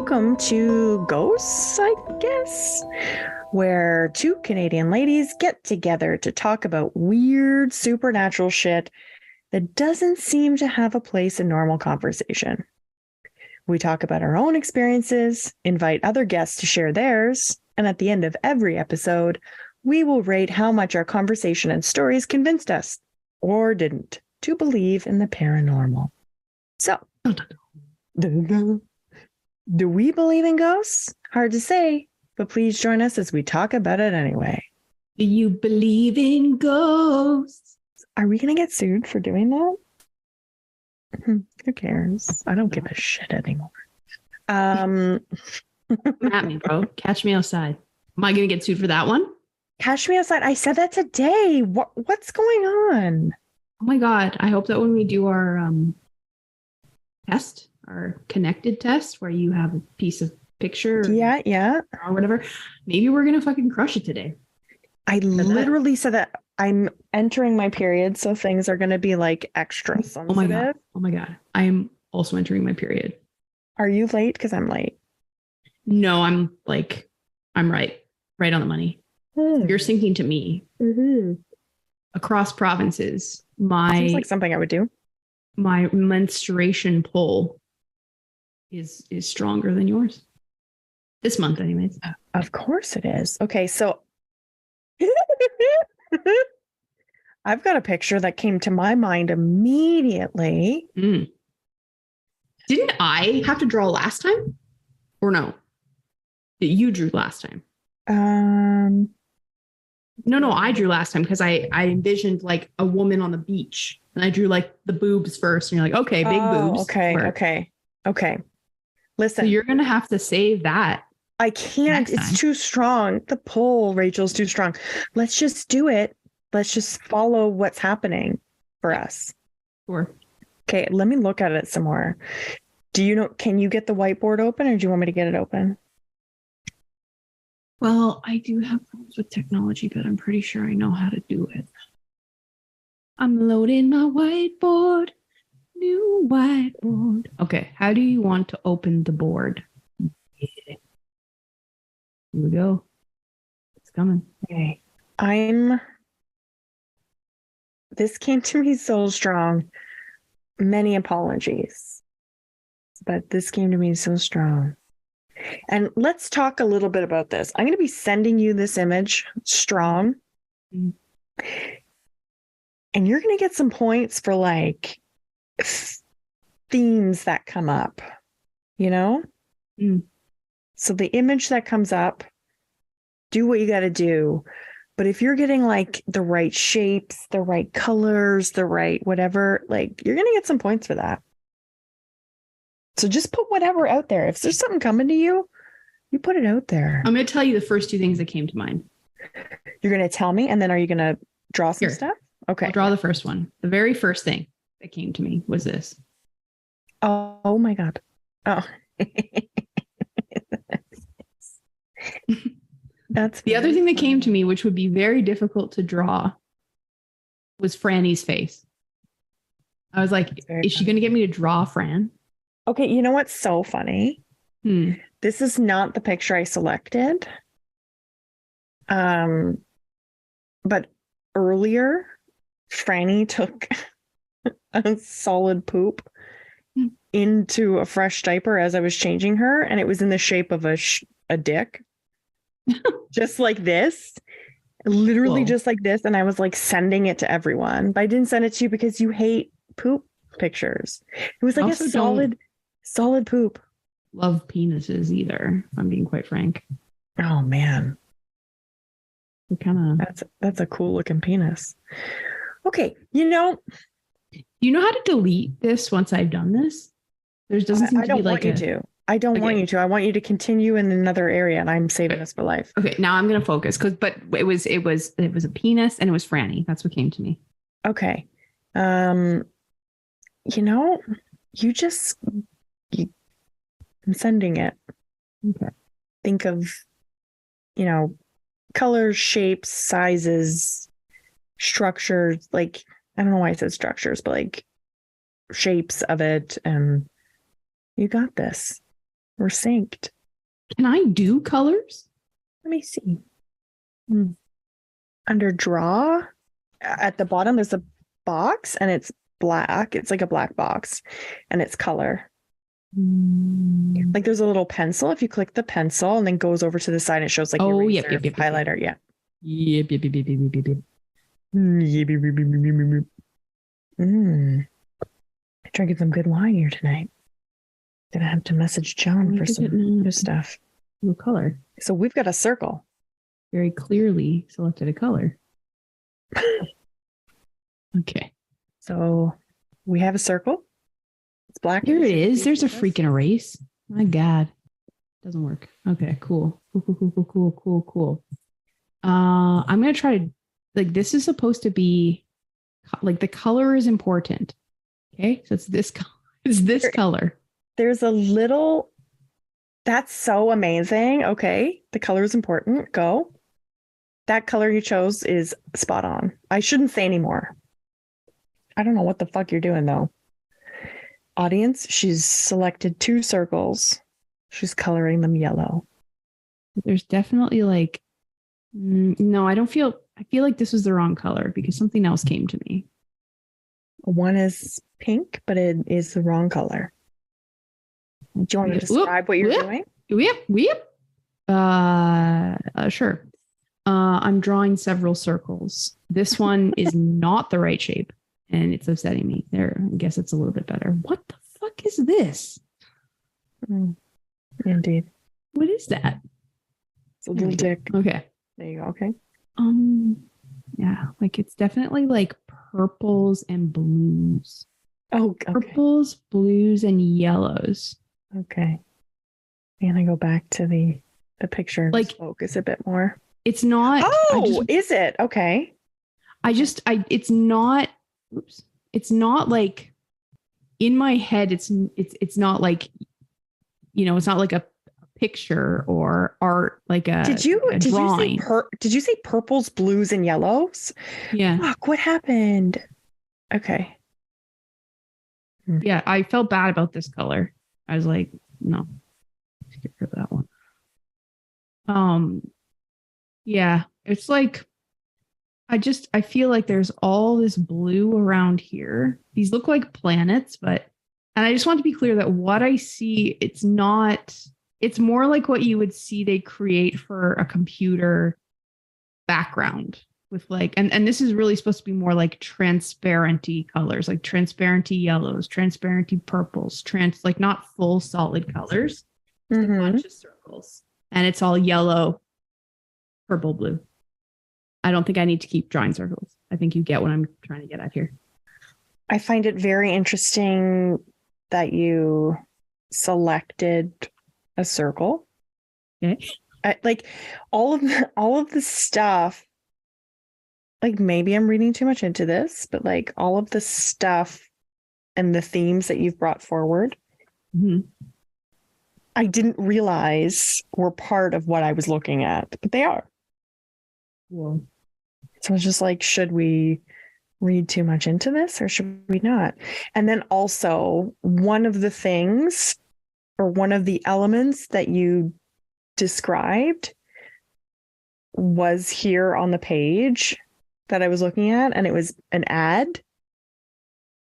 welcome to Ghosts, I guess, where two Canadian ladies get together to talk about weird supernatural shit that doesn't seem to have a place in normal conversation. We talk about our own experiences, invite other guests to share theirs, and at the end of every episode, we will rate how much our conversation and stories convinced us, or didn't, to believe in the paranormal. So, do we believe in ghosts? Hard to say, but please join us as we talk about it anyway. Do you believe in ghosts? Are we going to get sued for doing that? Who cares? I don't give a shit anymore. Come at me, bro. Catch me outside. Am I going to get sued for that one? Catch me outside. I said that today. What's going on? Oh my God. I hope that when we do our test, our connected test, where you have a piece of picture Yeah. or whatever, maybe we're going to fucking crush it today. I literally said that I'm entering my period, so things are going to be like extra sensitive. Oh my God. I'm also entering my period. Are you late? Because I'm late. No, I'm right on the money. You're syncing to me. Across provinces. Seems like something I would do. My menstruation pull is stronger than yours. This month, anyways. Of course it is. Okay, so I've got a picture that came to my mind immediately. Didn't I have to draw last time? Or no? You drew last time. No, I drew last time because I envisioned like a woman on the beach. And I drew like the boobs first. And you're like, okay, big boobs. Okay. Listen. So you're going to have to save that. I can't. It's too strong. The pull, Rachel's too strong. Let's just do it. Let's just follow what's happening for us. Sure. Okay, let me look at it some more. Can you get the whiteboard open or do you want me to get it open? Well, I do have problems with technology, but I'm pretty sure I know how to do it. I'm loading my whiteboard. New whiteboard. Okay, how do you want to open the board? Yeah. Here we go. It's coming. Okay. This came to me so strong. Many apologies. But this came to me so strong. And let's talk a little bit about this. I'm going to be sending you this image strong. And you're going to get some points for like themes that come up, you know? So the image that comes up, do what you got to do. But if you're getting like the right shapes, the right colors, the right whatever, like you're going to get some points for that. So just put whatever out there. If there's something coming to you, you put it out there. I'm going to tell you the first two things that came to mind. You're going to tell me, and then are you going to draw some stuff? Okay. I'll draw the first one. The very first thing that came to me was this. Oh my God. Oh. That's the other thing that came to me, which would be very difficult to draw, was Franny's face. I was like, is she going to get me to draw Fran? Okay, you know what's so funny? This is not the picture I selected. But earlier, Franny took a solid poop into a fresh diaper as I was changing her, and it was in the shape of a dick. Just like this. Literally just like this. And I was like sending it to everyone. But I didn't send it to you because you hate poop pictures. It was like a solid poop. Love penises either, if I'm being quite frank. Oh man. Kind of that's a cool looking penis. Okay, you know how to delete this once I've done this? There doesn't seem to be like I don't want you to. I want you to continue in another area, and I'm saving this for life. Okay, now I'm going to focus but it was a penis and it was Franny. That's what came to me. Okay. I'm sending it. Okay. Think of, colors, shapes, sizes, structures. Like, I don't know why I said structures, but like shapes of it. And you got this. We're synced. Can I do colors? Let me see. Under draw, at the bottom there's a box and it's black. It's like a black box and it's color. Like there's a little pencil. If you click the pencil and then goes over to the side, it shows like yep, highlighter. Yep. I drinking some good wine here tonight. Gonna have to message John for some new stuff. New color. So we've got a circle. Very clearly selected a color. Okay. So we have a circle. It's black. Here it is. There's a freaking erase. My God. Doesn't work. Okay, cool. Cool. I'm going to try to, like, this is supposed to be, like, the color is important. Okay, so it's this color. It's this color. There's a little, that's so amazing. Okay, the color is important. Go. That color you chose is spot on. I shouldn't say anymore. I don't know what the fuck you're doing though. Audience, she's selected 2 circles. She's coloring them yellow. There's definitely like, no, I feel like this was the wrong color because something else came to me. One is pink, but it is the wrong color. Do you want to describe what you're doing? Yep. Sure. I'm drawing several circles. This one is not the right shape and it's upsetting me. There, I guess it's a little bit better. What the fuck is this? Indeed. What is that? It's a little dick. Okay. There you go. Okay. Yeah, like it's definitely like purples and blues. Oh, okay. Purples, blues, and yellows. Okay. I'm gonna go back to the picture. Like focus a bit more. It's not. Oh, is it? Okay. It's not. Oops. It's not like in my head. It's not like, it's not like a picture or art, like a drawing. Did you say purples, blues, and yellows? Yeah. Fuck, what happened? Okay. Yeah, I felt bad about this color. I was like, no, let's get rid of that one. Yeah, it's like, I feel like there's all this blue around here. These look like planets, and I just want to be clear that what I see, it's more like what you would see they create for a computer background with like, and this is really supposed to be more like transparenty colors, like transparenty yellows, transparenty purples, like not full solid colors, just a bunch of circles. And it's all yellow, purple, blue. I don't think I need to keep drawing circles. I think you get what I'm trying to get at here. I find it very interesting that you selected a circle. Okay. Like all of the stuff, like maybe I'm reading too much into this, but like all of the stuff and the themes that you've brought forward, I didn't realize were part of what I was looking at, but they are. Whoa. So it's just like, should we read too much into this or should we not? And then also one of the things or one of the elements that you described was here on the page that I was looking at, and it was an ad.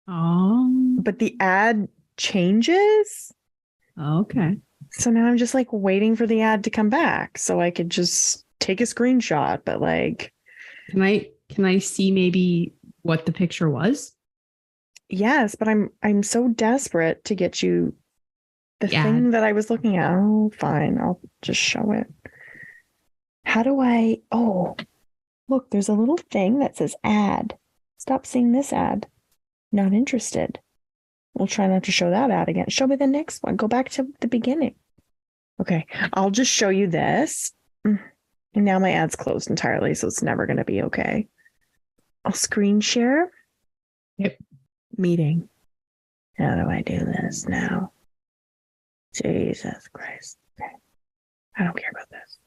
Oh. But the ad changes. Okay. So now I'm just like waiting for the ad to come back so I could just take a screenshot, but like, can I see maybe what the picture was? Yes, but I'm so desperate to get you the thing that I was looking at. Oh, fine. I'll just show it. How do I? Oh, look, there's a little thing that says ad. Stop seeing this ad. Not interested. We'll try not to show that ad again. Show me the next one. Go back to the beginning. Okay, I'll just show you this. And now my ad's closed entirely, so it's never going to be okay. I'll screen share. Yep. Meeting. How do I do this now? Jesus Christ. Okay. I don't care about this.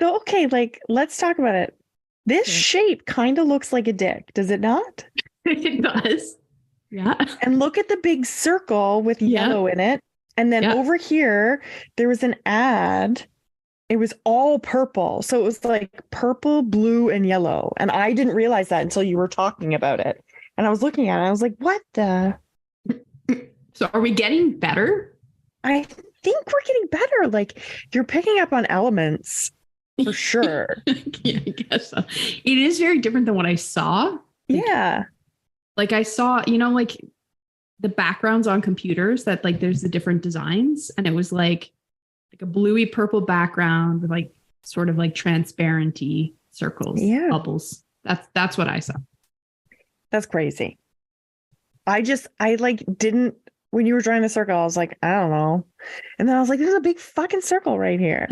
So, okay, like, let's talk about it. This shape kind of looks like a dick, does it not? It does. Yeah. And look at the big circle with Yeah. yellow in it. And then Yeah. over here, there was an ad. It was all purple. So it was like purple, blue, and yellow. And I didn't realize that until you were talking about it. And I was looking at it. I was like, what the? So are we getting better? I think we're getting better. Like you're picking up on elements for sure. Yeah, I guess so. It is very different than what I saw. Yeah. Like I saw, like the backgrounds on computers that like there's the different designs, and it was like a bluey purple background with like sort of like transparency circles, bubbles. That's what I saw. That's crazy. I like didn't, when you were drawing the circle, I was like, I don't know. And then I was like, there's a big fucking circle right here.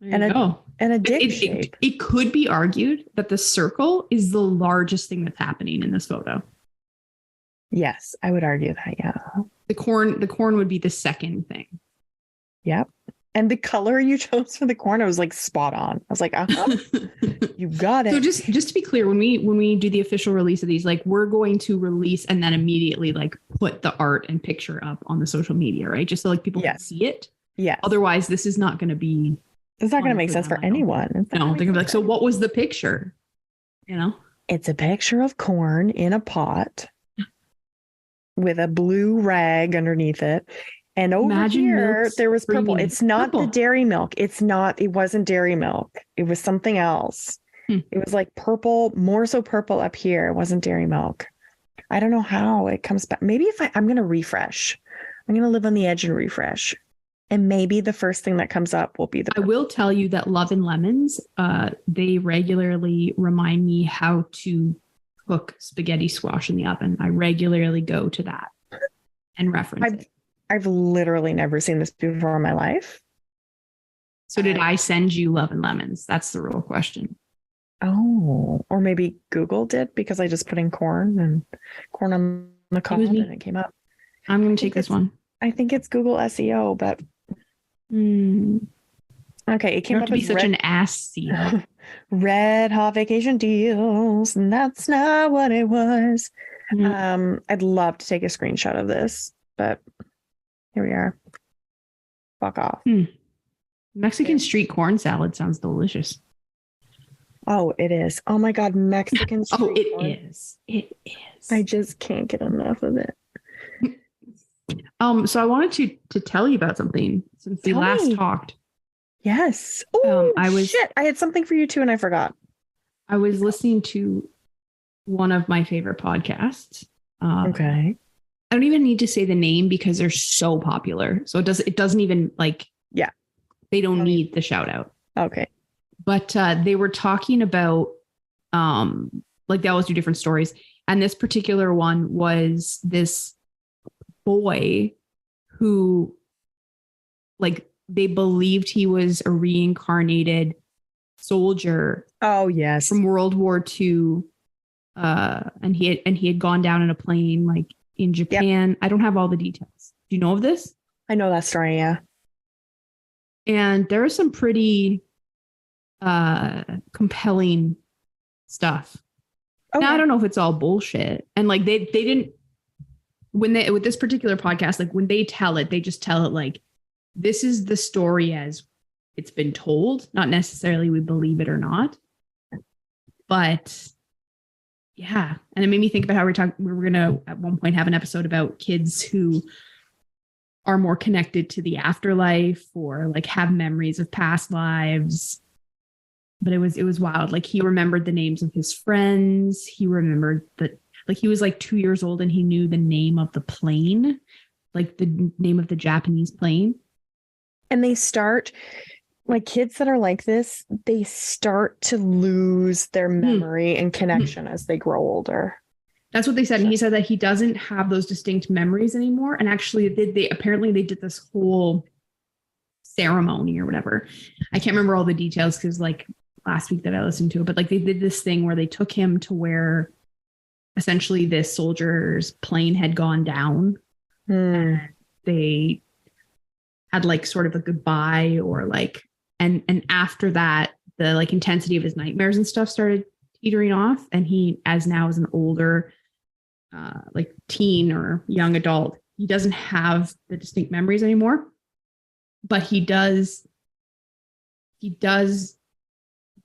And a dick shape. It could be argued that the circle is the largest thing that's happening in this photo. Yes, I would argue that, yeah. The corn would be the second thing. Yep. And the color you chose for the corn, I was like spot on. I was like, you got it. So just to be clear, when we do the official release of these, like we're going to release and then immediately like put the art and picture up on the social media, right? Just so like people can see it. Yeah. Otherwise, this is not going to be. It's not going to make sense for anyone. I don't think of like, so what was the picture? It's a picture of corn in a pot with a blue rag underneath it. And over here, there was purple. It's not the dairy milk. It wasn't dairy milk. It was something else. It was like purple, more so purple up here. It wasn't dairy milk. I don't know how it comes back. Maybe if I'm going to refresh. I'm going to live on the edge and refresh. And maybe the first thing that comes up will be the purple. I will tell you that Love and Lemons, they regularly remind me how to cook spaghetti squash in the oven. I regularly go to that and reference it. I've literally never seen this before in my life. So did I send you Love and Lemons? That's the real question. Oh, or maybe Google did, because I just put in corn on the cob and it came up. I'm going to take this one. I think it's Google SEO, but okay, it came up to be such an ass CEO. Red hot vacation deals, and that's not what it was. I'd love to take a screenshot of this, but here we are. Fuck off. Mexican street corn salad sounds delicious. Oh, it is. Oh my God, Mexican street corn. It is. It is. I just can't get enough of it. So I wanted to tell you about something since we last talked. Yes. Oh, shit. I had something for you too, and I forgot. I was listening to one of my favorite podcasts. Okay. I don't even need to say the name because they're so popular. So it doesn't even like, they don't need the shout out. Okay. But they were talking about, like they always do different stories. And this particular one was this boy who, like, they believed he was a reincarnated soldier. Oh, yes. From World War II. And he had gone down in a plane, like in Japan. Yep. I don't have all the details. Do you know of this? I know that story, yeah. And there is some pretty compelling stuff. Okay. Now I don't know if it's all bullshit. And like they didn't, with this particular podcast, like when they tell it, they just tell it like, this is the story as it's been told, not necessarily we believe it or not. But yeah. And it made me think about how we were going to at one point have an episode about kids who are more connected to the afterlife or like have memories of past lives. But it was wild. Like he remembered the names of his friends. He remembered that, like he was like 2 years old and he knew the name of the plane, like the name of the Japanese plane. And they start, like kids that are like this, they start to lose their memory and connection as they grow older. That's what they said. And he said that he doesn't have those distinct memories anymore. And actually they apparently did this whole ceremony or whatever. I can't remember all the details because like last week that I listened to it, but like they did this thing where they took him to where essentially this soldier's plane had gone down. And they had like sort of a goodbye or like, and after that, the like intensity of his nightmares and stuff started teetering off. And he, as now as an older like teen or young adult, he doesn't have the distinct memories anymore, but he does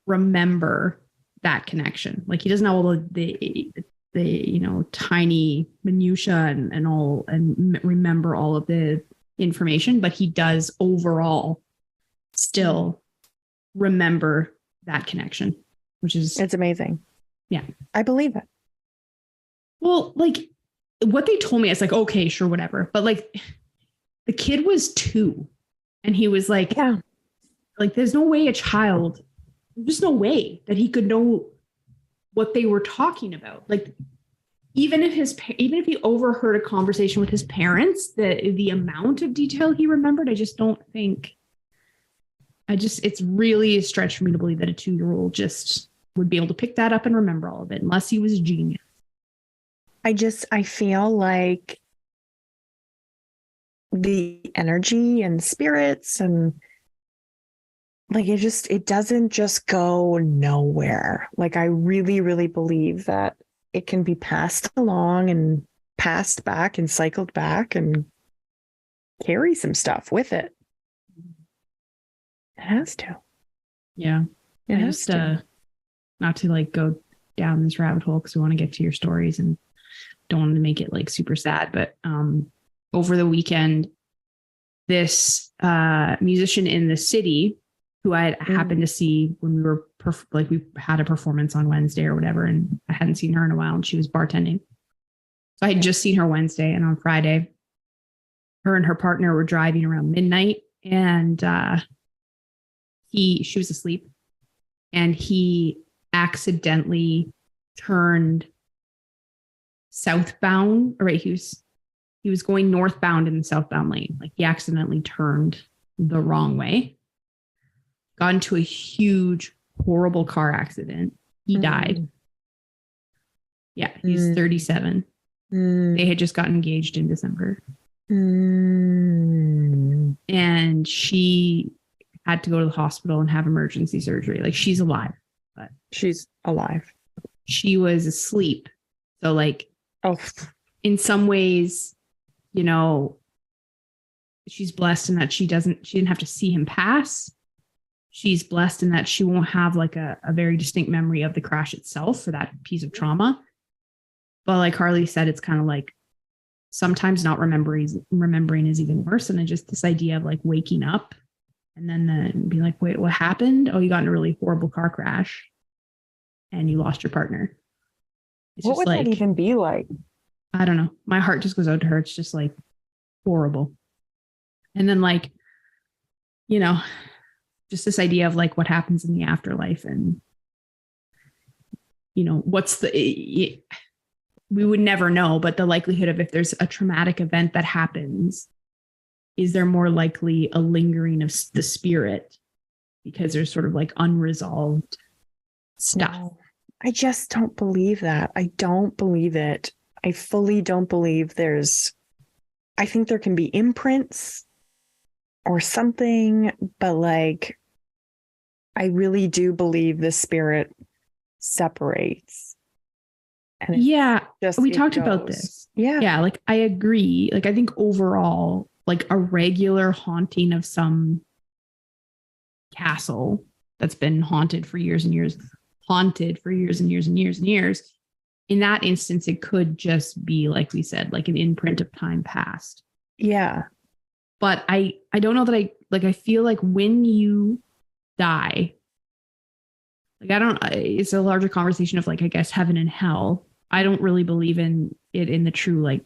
remember that connection. Like he doesn't have all the tiny minutia and all and remember all of the information, but he does overall still remember that connection, which is it's amazing. Yeah, I believe it. Well, like what they told me, it's like, okay, sure, whatever. But like the kid was 2 and he was like, yeah, like there's no way there's no way that he could know what they were talking about. Like even if he overheard a conversation with his parents, the amount of detail he remembered, I just don't think. It's really a stretch for me to believe that a 2-year-old just would be able to pick that up and remember all of it, unless he was a genius. I feel like the energy and spirits and like it doesn't just go nowhere. Like I really, really believe that it can be passed along and passed back and cycled back and carry some stuff with it. It has to. Yeah. It has to. Not to like go down this rabbit hole because we want to get to your stories and don't want to make it like super sad. But over the weekend, this musician in the city who I had happened to see when we were we had a performance on Wednesday or whatever, and I hadn't seen her in a while, and she was bartending. So I had just seen her Wednesday, and on Friday, her and her partner were driving around midnight, and she was asleep, and he accidentally turned southbound. Or right, he was going northbound in the southbound lane. Like he accidentally turned the wrong way. Got into a huge, horrible car accident. He died. Yeah, he's 37. They had just got engaged in December. And she had to go to the hospital and have emergency surgery. Like she's alive. But she's alive. She was asleep. So like, in some ways, she's blessed in that she didn't have to see him pass. She's blessed in that she won't have like a very distinct memory of the crash itself for that piece of trauma. But like Harley said, it's kind of like sometimes not remembering is even worse. And just this idea of like waking up and then be like, wait, what happened? Oh, you got in a really horrible car crash and you lost your partner. What would that even be like? I don't know. My heart just goes out to her. It's just like horrible. And then like, just this idea of like what happens in the afterlife and, we would never know, but the likelihood of if there's a traumatic event that happens, is there more likely a lingering of the spirit because there's sort of like unresolved stuff? No, I just don't believe that. I don't believe it. I fully don't believe I think there can be imprints or something, but like, I really do believe the spirit separates. And we talked about this. Yeah. Like I agree. Like I think overall, like a regular haunting of some castle that's been haunted for years and years. In that instance, it could just be, like we said, like an imprint of time past. Yeah. But I don't know that I feel like when you die, like it's a larger conversation of like, I guess, heaven and hell. I don't really believe in it in the true, like,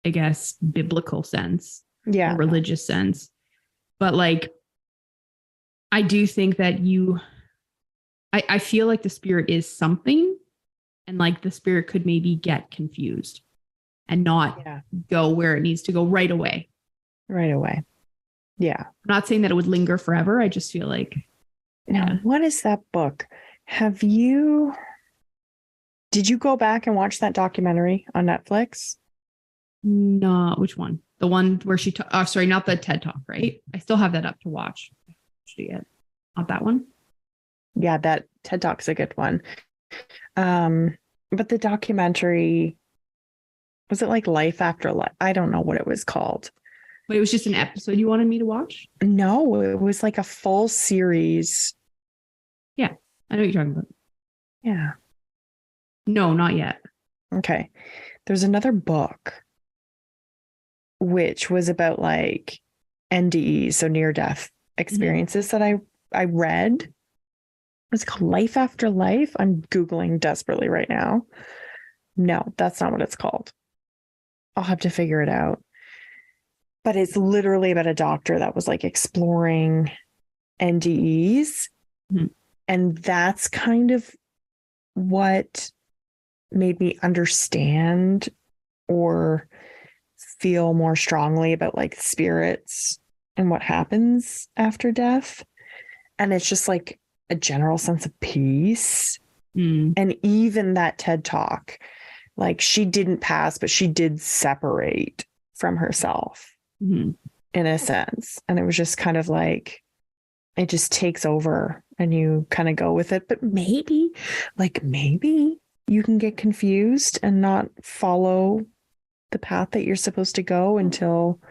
I guess, biblical sense. Yeah. Or religious sense. But like, I do think that I feel like the spirit is something. And like the spirit could maybe get confused and not go where it needs to go right away. Right away. Yeah. I'm not saying that it would linger forever. I just feel like. Now, what is that book? Did you go back and watch that documentary on Netflix? No, which one? The one where she, sorry, not the TED Talk, right? I still have that up to watch. Not that one. Yeah, that TED Talk's a good one. But the documentary, Was it like Life After Life? I don't know what it was called. But it was just an episode you wanted me to watch? No, it was like a full series. Yeah, I know what you're talking about. Yeah. No, not yet. Okay. There's another book which was about like NDEs, so near death experiences that I read. It's called Life After Life. I'm Googling desperately right now. No, that's not what it's called. I'll have to figure it out. But it's literally about a doctor that was like exploring NDEs. Mm-hmm. And that's kind of what made me understand or feel more strongly about like spirits and what happens after death. And it's just like a general sense of peace. And even that TED Talk, like she didn't pass, but she did separate from herself in a sense. And it was just kind of like, it just takes over and you kind of go with it. But maybe you can get confused and not follow the path that you're supposed to go until.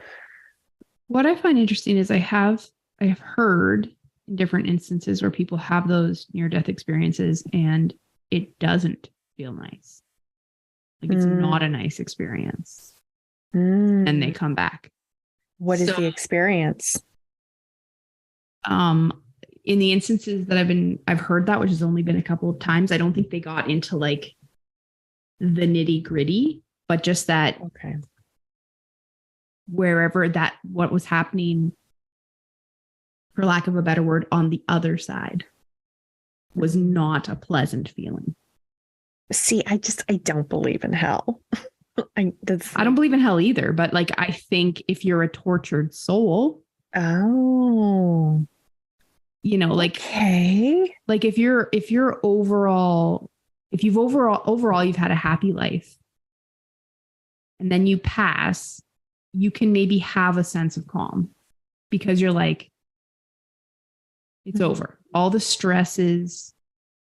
What I find interesting is I have heard in different instances where people have those near-death experiences and it doesn't feel nice. Like it's not a nice experience. And they come back. What is the experience? In the instances that I've heard that, which has only been a couple of times, I don't think they got into like the nitty-gritty, but just that wherever what was happening, for lack of a better word, on the other side was not a pleasant feeling. See, I don't believe in hell. I don't believe in hell either, but like, I think if you're a tortured soul, like, like if you've overall you've had a happy life and then you pass, you can maybe have a sense of calm because you're like, it's over. All the stresses.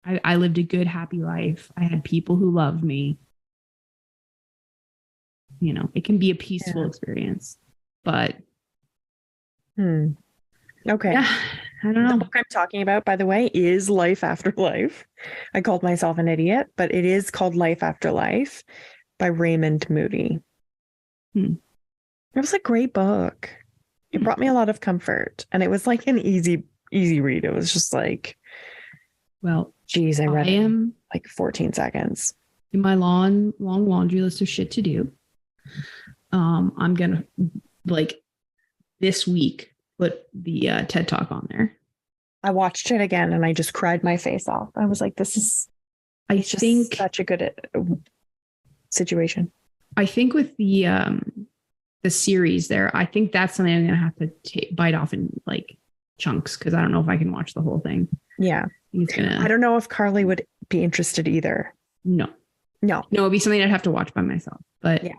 I lived a good, happy life. I had people who loved me. It can be a peaceful experience, but. Okay. Yeah, I don't know. The book I'm talking about, by the way, is Life After Life. I called myself an idiot, but it is called Life After Life by Raymond Moody. It was a great book. It brought me a lot of comfort, and it was like an easy read. It was just like, well, geez, I read it in like 14 seconds. In my long laundry list of shit to do, I'm gonna like this week put the TED Talk on there. I watched it again and I just cried my face off. I was like, this is, I think, such a good situation. I think with the series there, I think that's something I'm gonna have to bite off in like chunks because I don't know if I can watch the whole thing. Yeah, I don't know if Carly would be interested either. No, it'd be something I'd have to watch by myself. But yeah.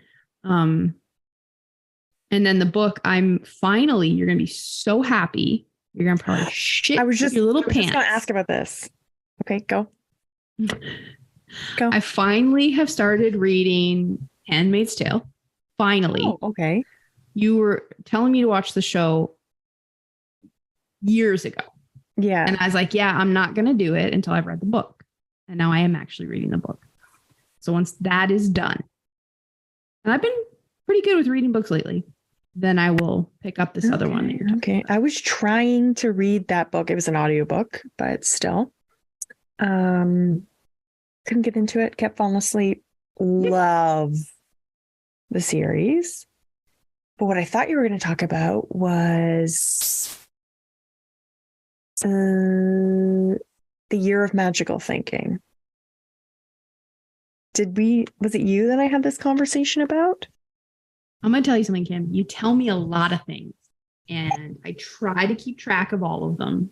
And then the book, you're gonna be so happy. You're gonna probably shit your little pants. I was just gonna ask about this. Okay, go. I finally have started reading Handmaid's Tale. Finally. Oh, okay. You were telling me to watch the show years ago. Yeah. And I was like, yeah, I'm not gonna do it until I've read the book. And now I am actually reading the book. So once that is done, and I've been pretty good with reading books lately, then I will pick up this other one that you're talking about. I was trying to read that book. It was an audiobook, but still. Couldn't get into it, kept falling asleep. Love the series. But what I thought you were going to talk about was the Year of Magical Thinking. Was it you that I had this conversation about? I'm going to tell you something, Kim. You tell me a lot of things, and I try to keep track of all of them.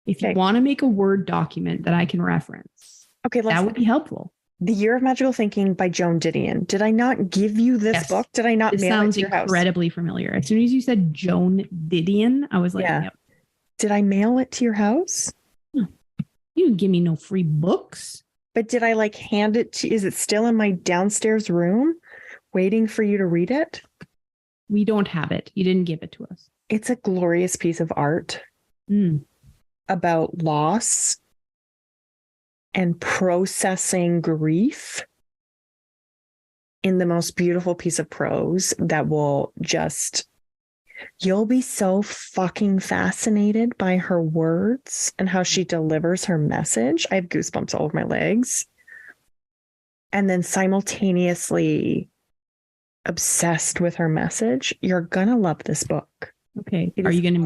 If you want to make a Word document that I can reference, that would be helpful. The Year of Magical Thinking by Joan Didion. Did I not give you this book? Did I not mail it to your house? It sounds incredibly familiar. As soon as you said Joan Didion, I was like, yep. Did I mail it to your house? No. You didn't give me no free books. But did I hand it to, is it still in my downstairs room? waiting for you to read it. We don't have it. You didn't give it to us. It's a glorious piece of art about loss and processing grief in the most beautiful piece of prose that will just, you'll be so fucking fascinated by her words and how she delivers her message. I have goosebumps all over my legs. And then simultaneously obsessed with her message. You're gonna love this book. Okay. Are you gonna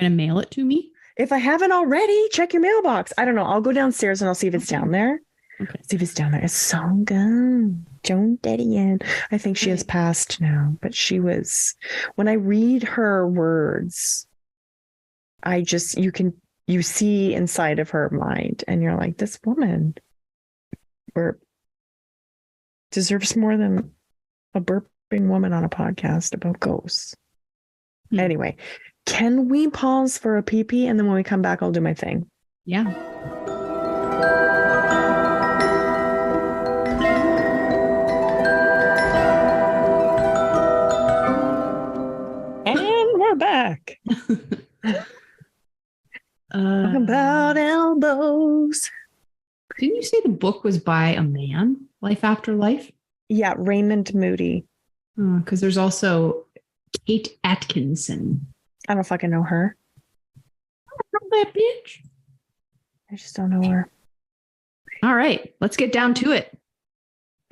mail it to me? If I haven't already, check your mailbox. I don't know. I'll go downstairs and I'll see if it's down there. Okay. See if it's down there. It's so good. Joan Didion. I think she has passed now, but she was, when I read her words, you see inside of her mind and you're like, this woman deserves more than a burping woman on a podcast about ghosts. Anyway, can we pause for a pee-pee and then when we come back, I'll do my thing? Yeah. And we're back. About elbows. Didn't you say the book was by a man? Life After Life? Yeah, Raymond Moody. Because there's also Kate Atkinson. I don't fucking know her. I don't know that bitch. I just don't know her. All right, let's get down to it.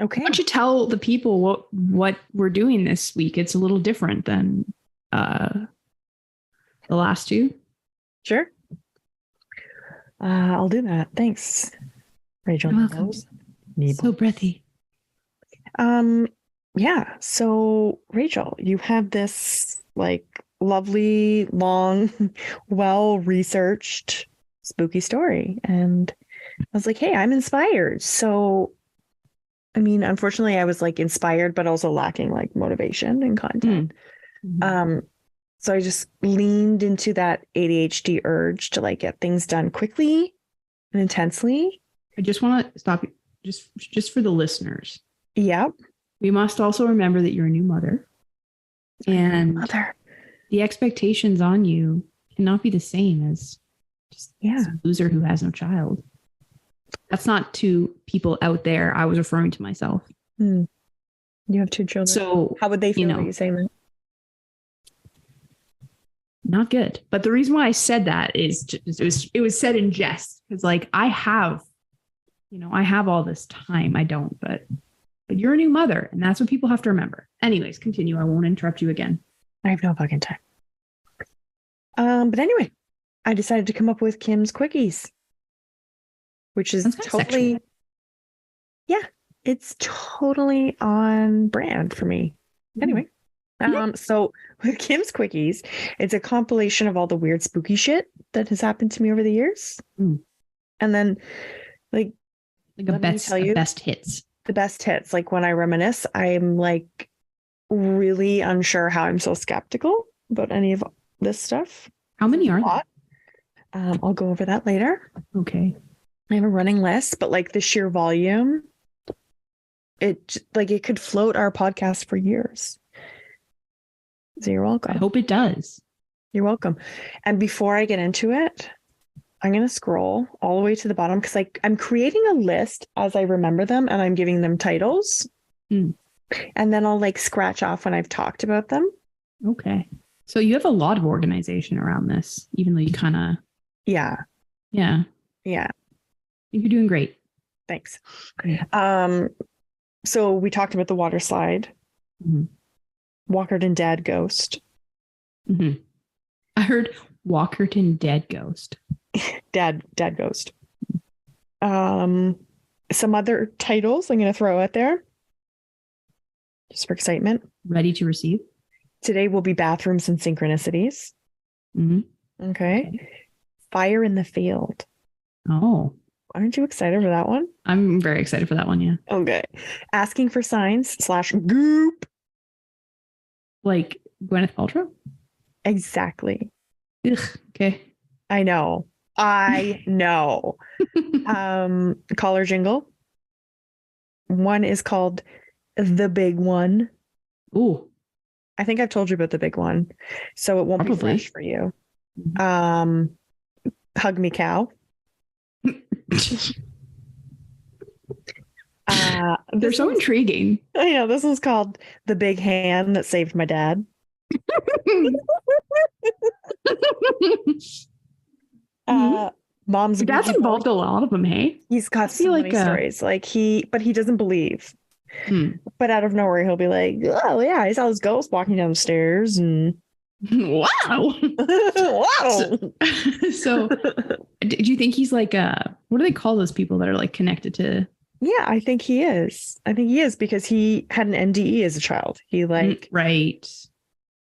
Okay. Why don't you tell the people what we're doing this week? It's a little different than the last two. Sure. I'll do that. Thanks, Rachel. You're welcome. So breathy. Yeah. So Rachel, you have this like lovely, long, well-researched spooky story. And I was like, hey, I'm inspired. So, I mean, unfortunately I was like inspired, but also lacking like motivation and content. So I just leaned into that ADHD urge to like get things done quickly and intensely. I just want to stop you just for the listeners. Yep. We must also remember that you're a new mother. And the expectations on you cannot be the same as just a loser who has no child. That's not to people out there. I was referring to myself. You have 2 children. So how would they feel about you saying that? Not good. But the reason why I said that is it was said in jest. Because like I have all this time. I don't, but you're a new mother, and that's what people have to remember. Anyways, continue. I won't interrupt you again. I have no fucking time. But anyway, I decided to come up with Kim's Quickies, which is totally, it's totally on brand for me. Anyway, so with Kim's Quickies, it's a compilation of all the weird spooky shit that has happened to me over the years. And then like best hits. The best hits. Like when I reminisce, I'm like really unsure how I'm so skeptical about any of this stuff. How many are there? I'll go over that later. Okay. I have a running list, but like the sheer volume, it could float our podcast for years. So you're welcome. I hope it does. You're welcome. And before I get into it, I'm going to scroll all the way to the bottom because I'm creating a list as I remember them and I'm giving them titles. And then I'll like scratch off when I've talked about them. Okay. So you have a lot of organization around this, even though you kind of... Yeah. Yeah. Yeah. I think you're doing great. Thanks. So we talked about the water slide. Walkerton Dad Ghost. I heard Walkerton Dead Ghost. Dad Ghost. Some other titles I'm going to throw out there just for excitement. Ready to receive. Today will be bathrooms and synchronicities. Okay. Fire in the field. Oh. Aren't you excited for that one? I'm very excited for that one, yeah. Okay. Asking for signs / goop. Like Gwyneth Paltrow? Exactly. Ugh, okay. I know. Collar jingle. One is called the big one. Ooh, I think I've told you about the big one, so it won't be probably. fresh for you. Hug Me Cow. They're so intriguing. I know, this one's called The Big Hand That Saved My Dad. Mom's Dad's Ouija involved board. a lot of them, hey? He's got so many stories. Like but he doesn't believe. But out of nowhere, he'll be like, "Oh yeah, I saw this ghost walking down the stairs." And wow, wow. So, do you think he's like what do they call those people that are like connected to? Yeah, I think he is. I think he is because he had an NDE as a child. He right.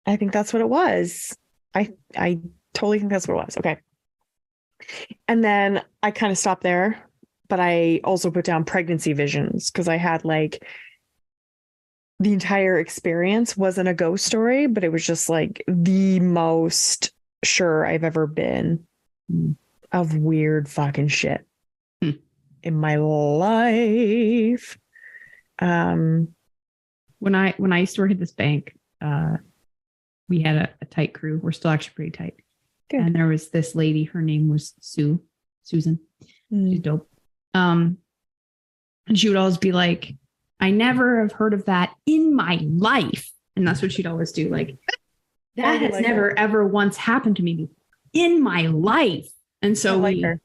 I think that's what it was. I totally think that's what it was. Okay. And then I kind of stopped there, but I also put down pregnancy visions because I had like the entire experience wasn't a ghost story, but it was just like the most sure I've ever been of weird fucking shit in my life. When I used to work at this bank, we had a tight crew. We're still actually pretty tight. Good. And there was this lady, her name was Susan. She's dope. And she would always be like, I never have heard of that in my life. And that's what she'd always do. Like, that has never ever once happened to me before in my life. And so we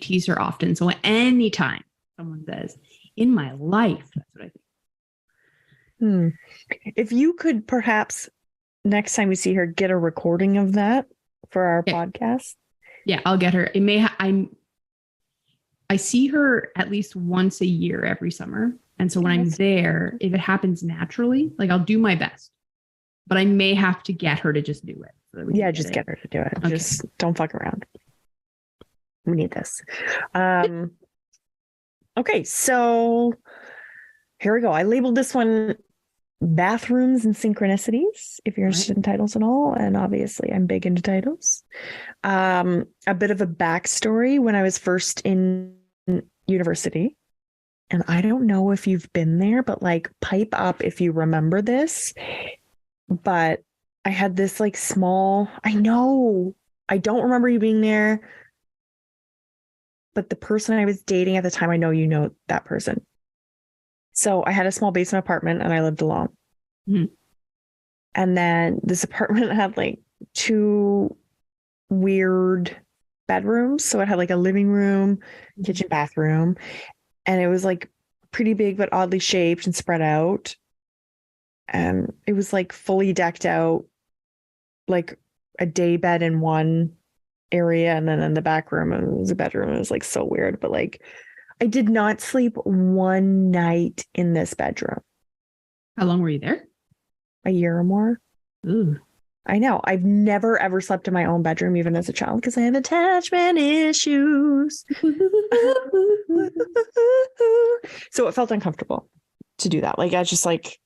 tease her often. So anytime someone says, in my life, that's what I think. If you could perhaps next time we see her, get a recording of that for our podcast. Yeah, I'll get her. It may I see her at least once a year every summer. And so when I'm there, if it happens naturally, like I'll do my best. But I may have to get her to just do it. So just get her to do it. Okay. Just don't fuck around. We need this. Okay, so here we go. I labeled this one Bathrooms and Synchronicities, if you're interested in titles at all. And obviously I'm big into titles. A bit of a backstory when I was first in university. And I don't know if you've been there, but like pipe up if you remember this. But I had this like small, I don't remember you being there. But the person I was dating at the time, I know you know that person. So I had a small basement apartment and I lived alone. And then this apartment had like 2 weird bedrooms. So it had like a living room, kitchen, bathroom. And it was like pretty big, but oddly shaped and spread out. And it was like fully decked out, like a day bed in one area. And then in the back room, it was a bedroom. It was like so weird. But like, I did not sleep one night in this bedroom. How long were you there? A year or more. Ooh. I know. I've never ever slept in my own bedroom, even as a child, because I have attachment issues. So it felt uncomfortable to do that. Like, I just like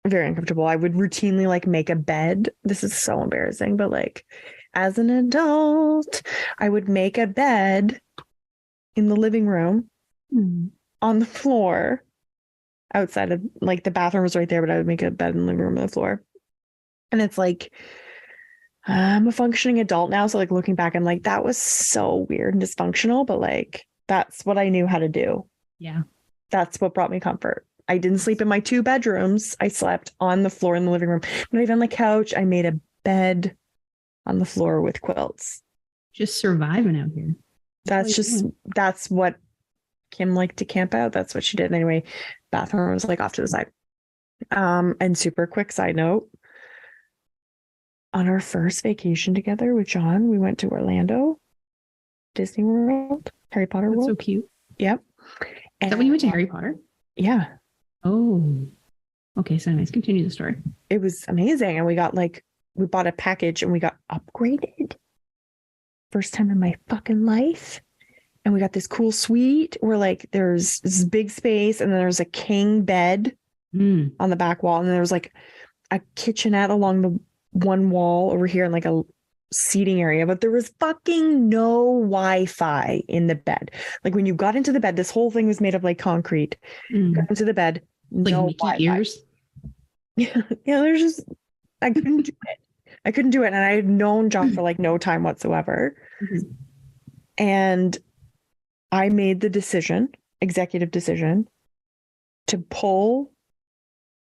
very uncomfortable. I would routinely like make a bed. This is so embarrassing, but like as an adult, I would make a bed in the living room on the floor outside of like the bathroom was right there, but I would make a bed in the living room on the floor. And it's like, I'm a functioning adult now. So like looking back, I'm like, that was so weird and dysfunctional, but like, that's what I knew how to do. Yeah. That's what brought me comfort. I didn't sleep in my 2 bedrooms. I slept on the floor in the living room. Not even on the couch. I made a bed on the floor with quilts. Just surviving out here. That's what Kim liked to camp out. That's what she did. Anyway, bathroom was like off to the side. And super quick side note. On our first vacation together with John, we went to Orlando, Disney World, Harry Potter World. So cute. Yep. Is that when you went to Harry Potter? Yeah. Oh. Okay, so nice. Continue the story. It was amazing. And we bought a package and we got upgraded. First time in my fucking life. And we got this cool suite where like there's this big space and then there's a king bed on the back wall. And then there was like a kitchenette along the one wall over here and like a seating area, but there was fucking no Wi-Fi in the bed. Like when you got into the bed, this whole thing was made of like concrete. Got into the bed, Like no Mickey Wi-Fi. ears. Yeah, there's just I couldn't do it. I couldn't do it. And I had known John for like no time whatsoever. Mm-hmm. And I made the executive decision, to pull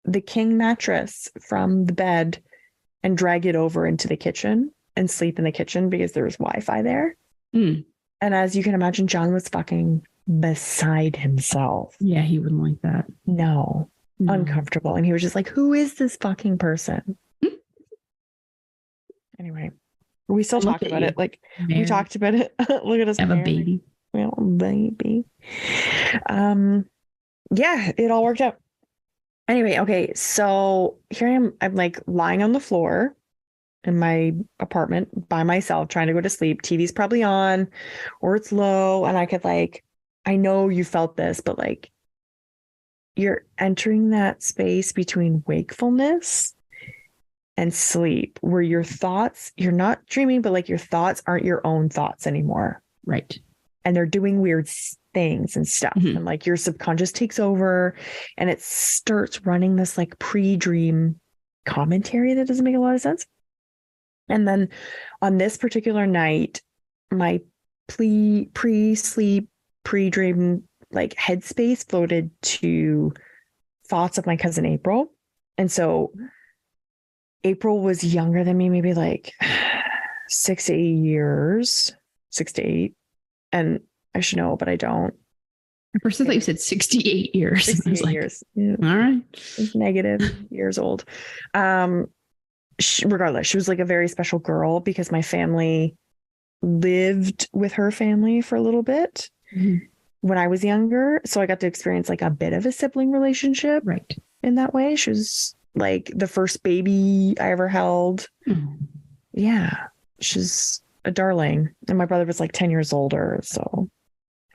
the king mattress from the bed and drag it over into the kitchen and sleep in the kitchen because there was Wi-Fi there. Mm. And as you can imagine, John was fucking beside himself. Yeah, he wouldn't like that. No. Uncomfortable. And he was just like, who is this fucking person? Anyway, we still talk about it. Like we talked about it. Look at us. Have a baby. Well, baby. Yeah, it all worked out. Anyway, okay, so here I am. I'm like lying on the floor in my apartment by myself, trying to go to sleep. TV's probably on or it's low. And I could like, I know you felt this, but like you're entering that space between wakefulness and sleep where your thoughts, you're not dreaming, but like your thoughts aren't your own thoughts anymore. Right. And they're doing weird things and stuff. Mm-hmm. And like your subconscious takes over and it starts running this like pre-dream commentary that doesn't make a lot of sense. And then on this particular night, my pre-sleep, pre-dream like headspace floated to thoughts of my cousin April. And so April was younger than me, maybe like 6 to 8 years, 6 to 8. And I should know, but I don't. At first I thought you said 68 years. 68 I was like, years. Yeah. All right. It's negative years old. Regardless, she was like a very special girl because my family lived with her family for a little bit when I was younger. So I got to experience like a bit of a sibling relationship in that way. She was like the first baby I ever held. Yeah, she's a darling. And my brother was like 10 years older. So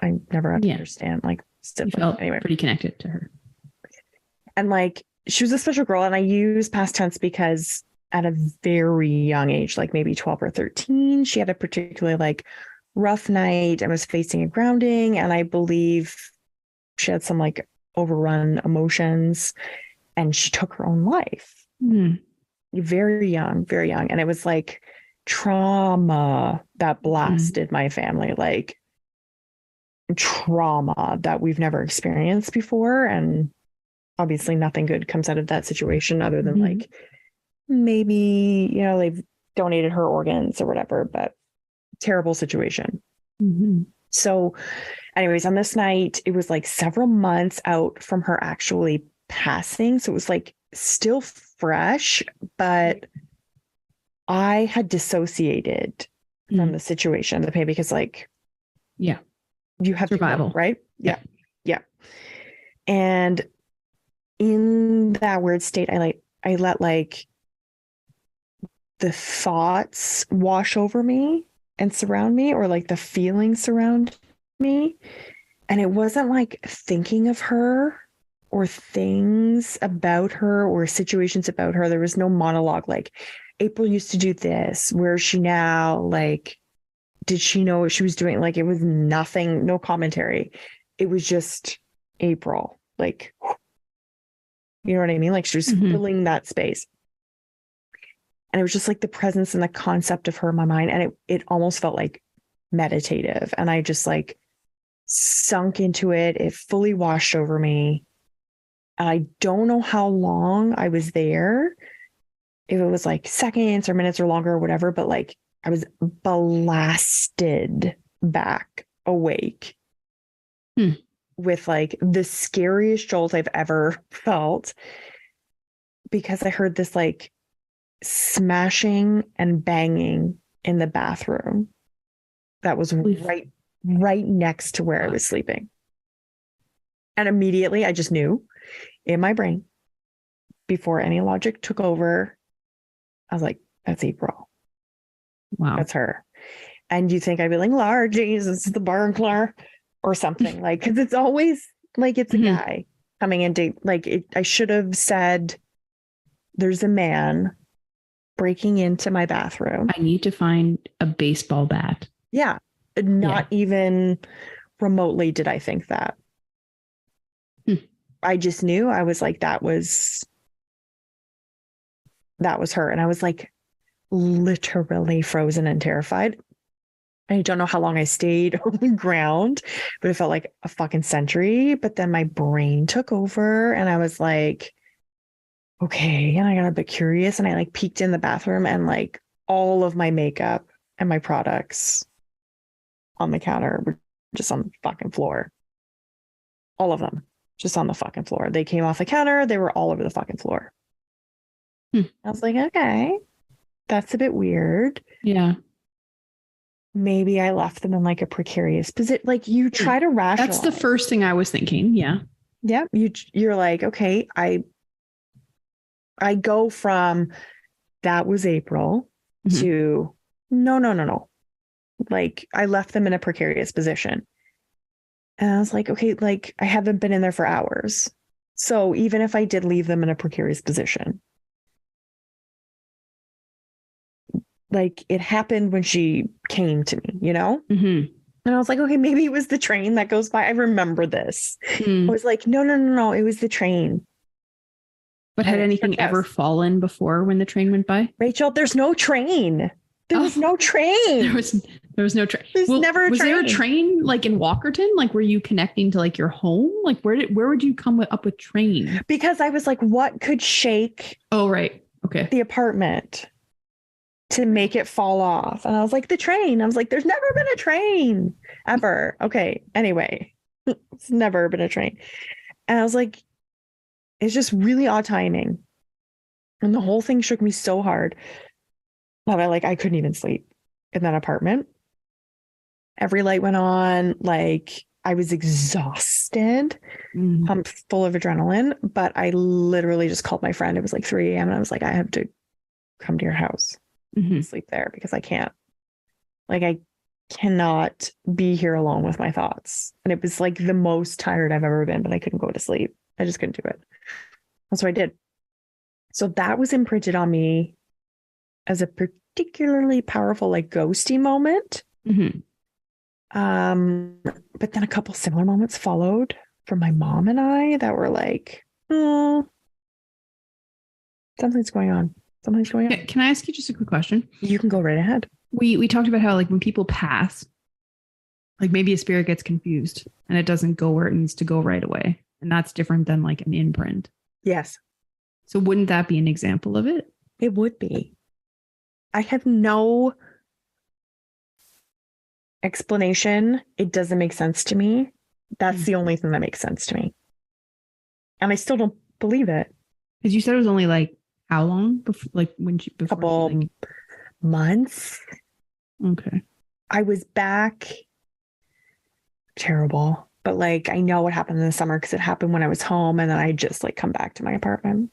I never had to understand like sibling. You felt pretty connected to her. And like she was a special girl. And I use past tense because at a very young age, like maybe 12 or 13, she had a particularly like rough night and was facing a grounding. And I believe she had some like overrun emotions and she took her own life. Very young, very young. And it was like trauma that blasted my family, like trauma that we've never experienced before. And obviously nothing good comes out of that situation other than like, maybe, you know, they've donated her organs or whatever, but terrible situation. So anyways, on this night, it was like several months out from her actually passing. So it was like still fresh, but I had dissociated from the situation, the pain, because like, you have survival, to go, right? Yeah. And in that weird state, I let like the thoughts wash over me and surround me, or like the feelings surround me. And it wasn't like thinking of her or things about her or situations about her. There was no monologue like, April used to do this. Where is she now? Like, did she know what she was doing? Like, it was nothing, no commentary. It was just April. Like, you know what I mean? Like she was filling that space. And it was just like the presence and the concept of her in my mind. And it almost felt like meditative. And I just like sunk into it. It fully washed over me. And I don't know how long I was there, if it was like seconds or minutes or longer or whatever, but like I was blasted back awake with like the scariest jolt I've ever felt, because I heard this like smashing and banging in the bathroom that was right next to where I was sleeping. And immediately I just knew in my brain, before any logic took over, I was like, that's April. Wow. That's her. And you think I'd be like, Lar, Jesus, the burglar or something, like, because it's always like it's a guy coming into like it. I should have said there's a man breaking into my bathroom. I need to find a baseball bat. Yeah. Not even remotely did I think that. I just knew. I was like, that was her. And I was like literally frozen and terrified. I don't know how long I stayed on the ground, but it felt like a fucking century. But then my brain took over and I was like, okay. And I got a bit curious and I like peeked in the bathroom and like all of my makeup and my products on the counter were just on the fucking floor. All of them just on the fucking floor. They came off the counter. They were all over the fucking floor. I was like, okay, that's a bit weird. Yeah. Maybe I left them in like a precarious position. Like you try to rationalize. That's the first thing I was thinking. Yeah. Yeah. You're like, okay, I go from that was April to no. Like I left them in a precarious position. And I was like, okay, like I haven't been in there for hours. So even if I did leave them in a precarious position, like it happened when she came to me, you know? And I was like, okay, maybe it was the train that goes by. I remember this. I was like, no. It was the train. But had anything ever fallen before when the train went by? Rachel, there's no train. There was no train. There was no train. There's never a train. Was there a train like in Walkerton? Like were you connecting to like your home? Like where would you come up with train? Because I was like, what could shake the apartment to make it fall off? And I was like, the train. I was like, there's never been a train ever. Okay. Anyway, it's never been a train. And I was like, it's just really odd timing. And the whole thing shook me so hard that I couldn't even sleep in that apartment. Every light went on. Like I was exhausted. I'm full of adrenaline, but I literally just called my friend. It was like 3 a.m. and I was like, I have to come to your house and sleep there because I can't. Like I cannot be here alone with my thoughts. And it was like the most tired I've ever been, but I couldn't go to sleep. I just couldn't do it. That's what I did. So that was imprinted on me as a particularly powerful, like ghosty moment. But then a couple similar moments followed from my mom and I that were like, something's going on. Something's going on. Can I ask you just a quick question? You can go right ahead. We talked about how like when people pass, like maybe a spirit gets confused and it doesn't go where it needs to go right away. And that's different than like an imprint. Yes. So wouldn't that be an example of it? It would be. I have no explanation. It doesn't make sense to me. That's the only thing that makes sense to me. And I still don't believe it. Because you said it was only like how long? Before couple months. Okay. I was back. Terrible. But like, I know what happened in the summer because it happened when I was home and then I just like come back to my apartment.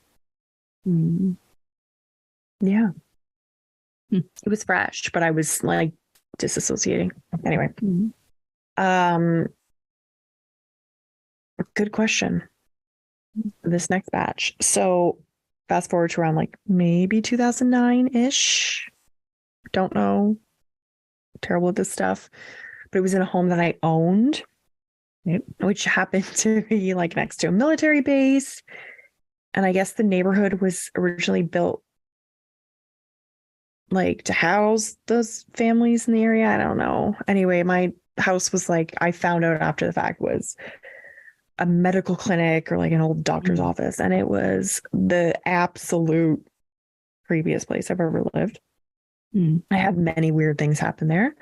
Yeah. It was fresh, but I was like disassociating. Anyway. Good question. This next batch. So fast forward to around like maybe 2009-ish. Don't know. Terrible at this stuff. But it was in a home that I owned. Which happened to be like next to a military base. And I guess the neighborhood was originally built like to house those families in the area. I don't know. Anyway, my house was like, I found out after the fact, was a medical clinic or like an old doctor's office. And it was the absolute creepiest place I've ever lived. I had many weird things happen there.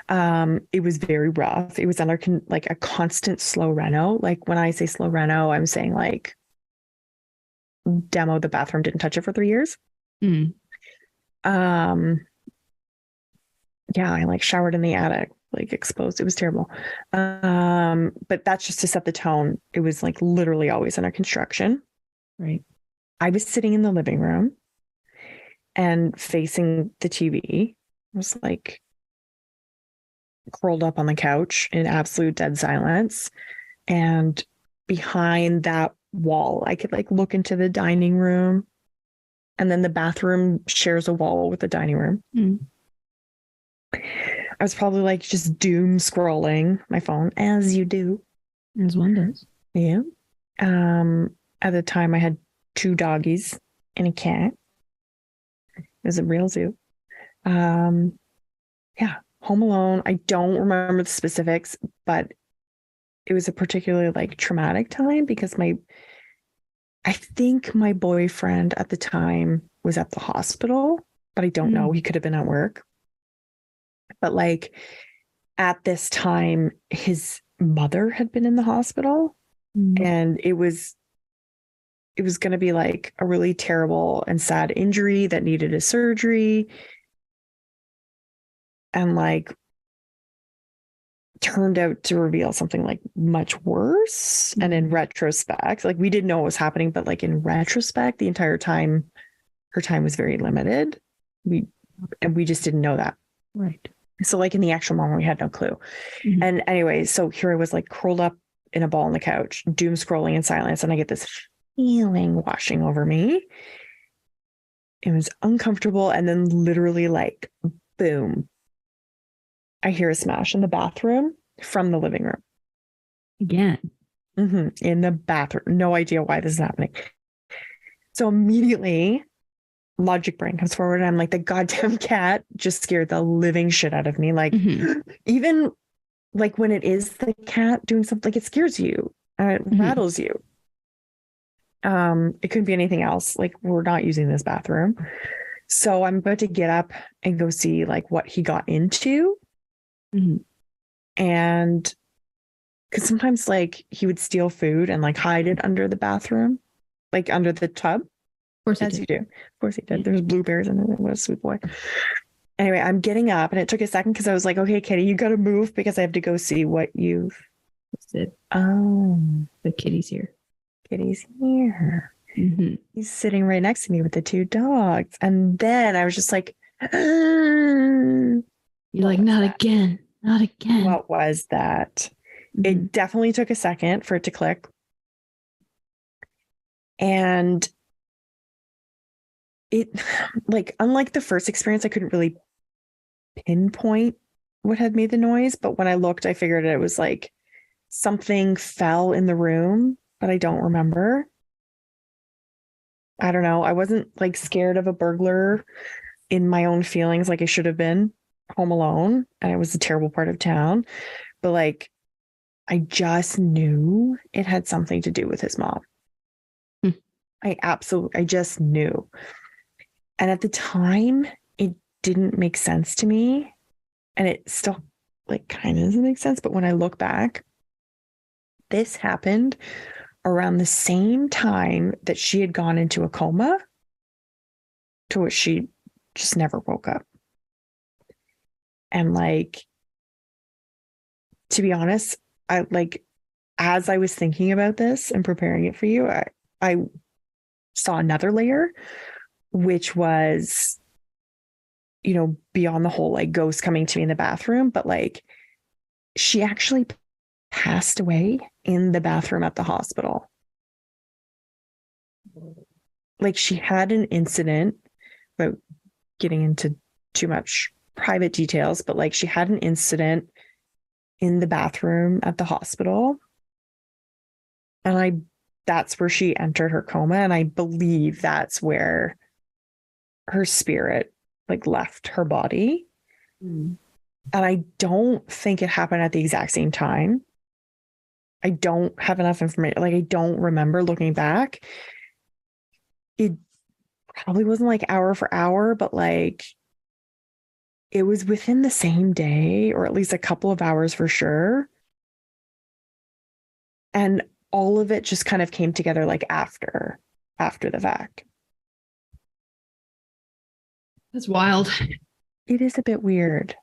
It was very rough. It was under like a constant slow reno. Like when I say slow reno, I'm saying like demo the bathroom, didn't touch it for 3 years. Yeah, I like showered in the attic, like exposed. It was terrible. But that's just to set the tone. It was like literally always under construction. Right. I was sitting in the living room and facing the TV. I was like curled up on the couch in absolute dead silence. And behind that wall, I could like look into the dining room And then the bathroom shares a wall with the dining room. Mm. I was probably like just doom scrolling my phone, as you do. As one does. Yeah. At the time, I had 2 doggies and a cat. It was a real zoo. Yeah, Home Alone. I don't remember the specifics, but it was a particularly like traumatic time because I think my boyfriend at the time was at the hospital, but I don't know. He could have been at work. But like at this time, his mother had been in the hospital, and it was going to be like a really terrible and sad injury that needed a surgery, and like turned out to reveal something like much worse. And in retrospect, like we didn't know what was happening, but like in retrospect, the entire time her time was very limited. We just didn't know that. Right. So like in the actual moment, we had no clue. And anyway, so here I was like curled up in a ball on the couch, doom scrolling in silence, and I get this feeling washing over me. It was uncomfortable, and then literally like boom, I hear a smash in the bathroom from the living room. Again. In the bathroom. No idea why this is happening. So immediately, logic brain comes forward, and I'm like, the goddamn cat just scared the living shit out of me. Like, even like when it is the cat doing something, like it scares you, it rattles you. It couldn't be anything else. Like, we're not using this bathroom. So I'm about to get up and go see like what he got into. And because sometimes like he would steal food and like hide it under the bathroom, like under the tub. Of course he as did. You do. Of course he did. There's blueberries in it. What a sweet boy. Anyway, I'm getting up, and it took a second because I was like, okay, Kitty, you got to move because I have to go see what you've. That's it. Oh, the kitty's here. Kitty's here. He's sitting right next to me with the 2 dogs. And then I was just like, you're like, not again. Not again. What was that? It definitely took a second for it to click. And it, like, unlike the first experience, I couldn't really pinpoint what had made the noise. But when I looked, I figured it was like something fell in the room, but I don't remember. I don't know. I wasn't like scared of a burglar in my own feelings like I should have been home alone. And it was a terrible part of town. But like, I just knew it had something to do with his mom. I just knew. And at the time, it didn't make sense to me. And it still like kind of doesn't make sense. But when I look back, this happened around the same time that she had gone into a coma, to which she just never woke up. And like, to be honest, I like, as I was thinking about this and preparing it for you, I saw another layer, which was, you know, beyond the whole like ghost coming to me in the bathroom, but like she actually passed away in the bathroom at the hospital. Like she had an incident, without getting into too much private details, but like she had an incident in the bathroom at the hospital. And that's where she entered her coma. And I believe that's where her spirit like left her body. And I don't think it happened at the exact same time. I don't have enough information. Like I don't remember looking back. It probably wasn't like hour for hour, but like it was within the same day, or at least a couple of hours for sure. And all of it just kind of came together like after the fact. That's wild. It is a bit weird.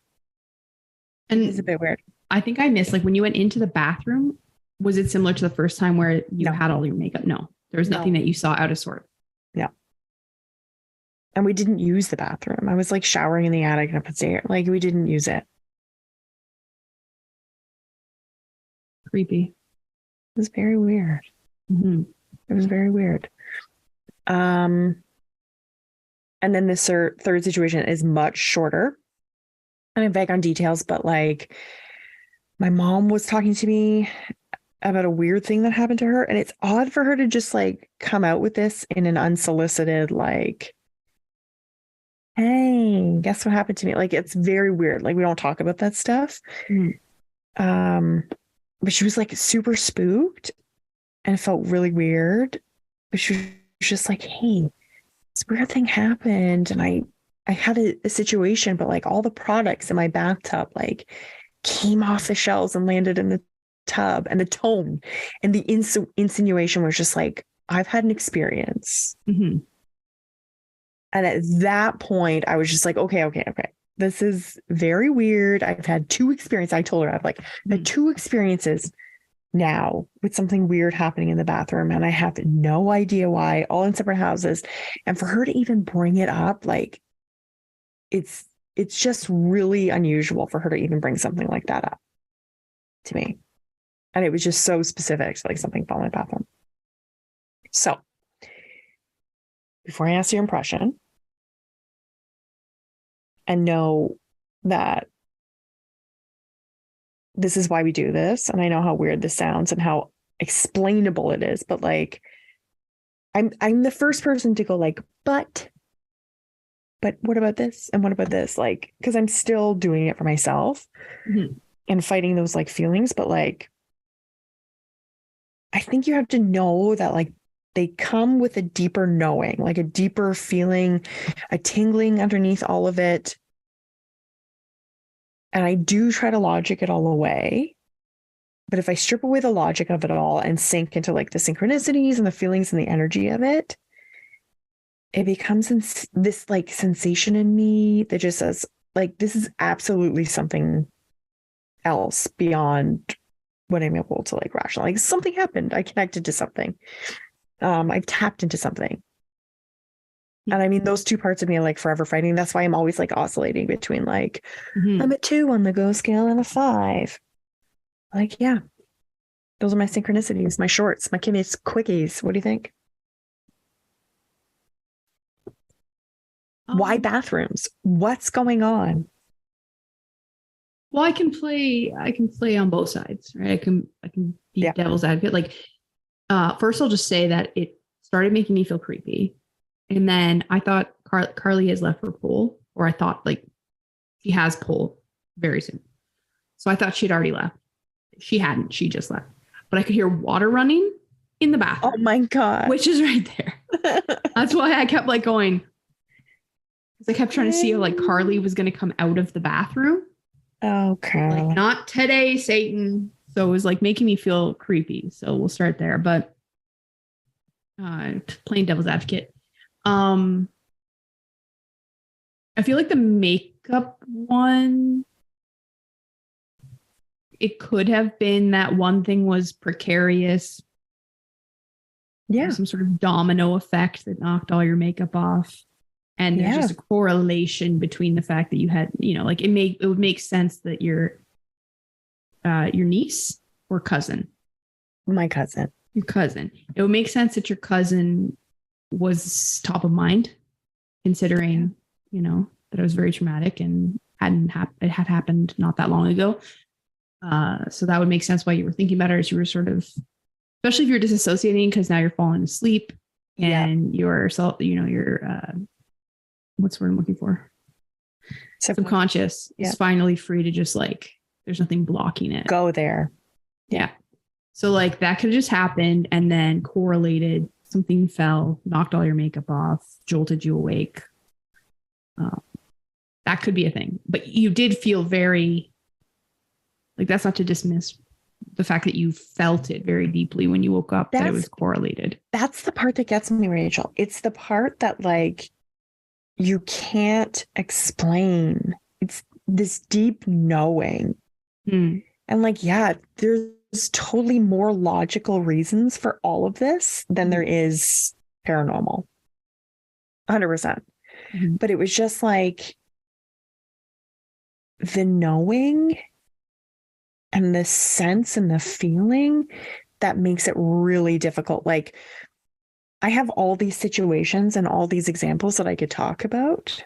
And it is a bit weird. I think I missed, like when you went into the bathroom, was it similar to the first time where you had all your makeup? No, there was nothing that you saw out of sort. Yeah. And we didn't use the bathroom. I was like showering in the attic and up upstairs. Like we didn't use it. Creepy. It was very weird. It was very weird. And then this third situation is much shorter. And I'm vague on details, but like my mom was talking to me about a weird thing that happened to her. And it's odd for her to just like come out with this in an unsolicited, like, hey, guess what happened to me? Like, it's very weird. Like, we don't talk about that stuff. Mm. But she was like super spooked and it felt really weird. But she was just like, hey, this weird thing happened. And I had a situation, but like all the products in my bathtub, like came off the shelves and landed in the tub. And the tone and the insinuation was just like, I've had an experience. Mm-hmm. And at that point, I was just like, okay. This is very weird. I've had two experiences. I told her I've like had two experiences now with something weird happening in the bathroom. And I have no idea why, all in separate houses. And for her to even bring it up, like it's just really unusual for her to even bring something like that up to me. And it was just so specific to like something fell in the bathroom. So before I ask your impression, and know that this is why we do this. And I know how weird this sounds and how explainable it is, but like I'm the first person to go like, but what about this? And what about this? Like, because I'm still doing it for myself and fighting those like feelings, but like I think you have to know that like they come with a deeper knowing, like a deeper feeling, a tingling underneath all of it. And I do try to logic it all away. But if I strip away the logic of it all and sink into like the synchronicities and the feelings and the energy of it, it becomes this like sensation in me that just says, like, this is absolutely something else beyond what I'm able to like rationalize. Like something happened. I connected to something. I've tapped into something. And I mean, those two parts of me are like forever fighting. That's why I'm always like oscillating between like, I'm a 2 on the go scale and a 5. Like, yeah, those are my synchronicities, my shorts, my Kimmy's quickies. What do you think? Why bathrooms? What's going on? Well, I can play on both sides, right? I can be devil's advocate. Like, first I'll just say that it started making me feel creepy. And then I thought Carly has left her pool, or I thought like she has pool very soon. So I thought she'd already left. She hadn't, she just left. But I could hear water running in the bathroom. Oh my God. Which is right there. That's why I kept like going. Because I kept trying to see if like Carly was going to come out of the bathroom. Okay. Like, not today, Satan. So it was like making me feel creepy. So we'll start there. But playing devil's advocate. I feel like the makeup one, it could have been that one thing was precarious. Yeah. Some sort of domino effect that knocked all your makeup off. And there's just a correlation between the fact that you had, you know, like it would make sense that your niece or cousin. My cousin. Your cousin. It would make sense that your cousin was top of mind, considering, you know, that it was very traumatic and it had happened not that long ago. So that would make sense why you were thinking about it, as you were sort of, especially if you're disassociating because now you're falling asleep and you're what's the word I'm looking for? Subconscious is finally free to just like, there's nothing blocking it. Go there. Yeah. So like that could have just happened and then correlated. Something fell, knocked all your makeup off, jolted you awake. That could be a thing. But you did feel very, like, that's not to dismiss the fact that you felt it very deeply when you woke up, that it was correlated. That's the part that gets me, Rachel. It's the part that like you can't explain. It's this deep knowing. And like, yeah, there's totally more logical reasons for all of this than there is paranormal. 100%. But it was just like the knowing and the sense and the feeling that makes it really difficult. Like I have all these situations and all these examples that I could talk about.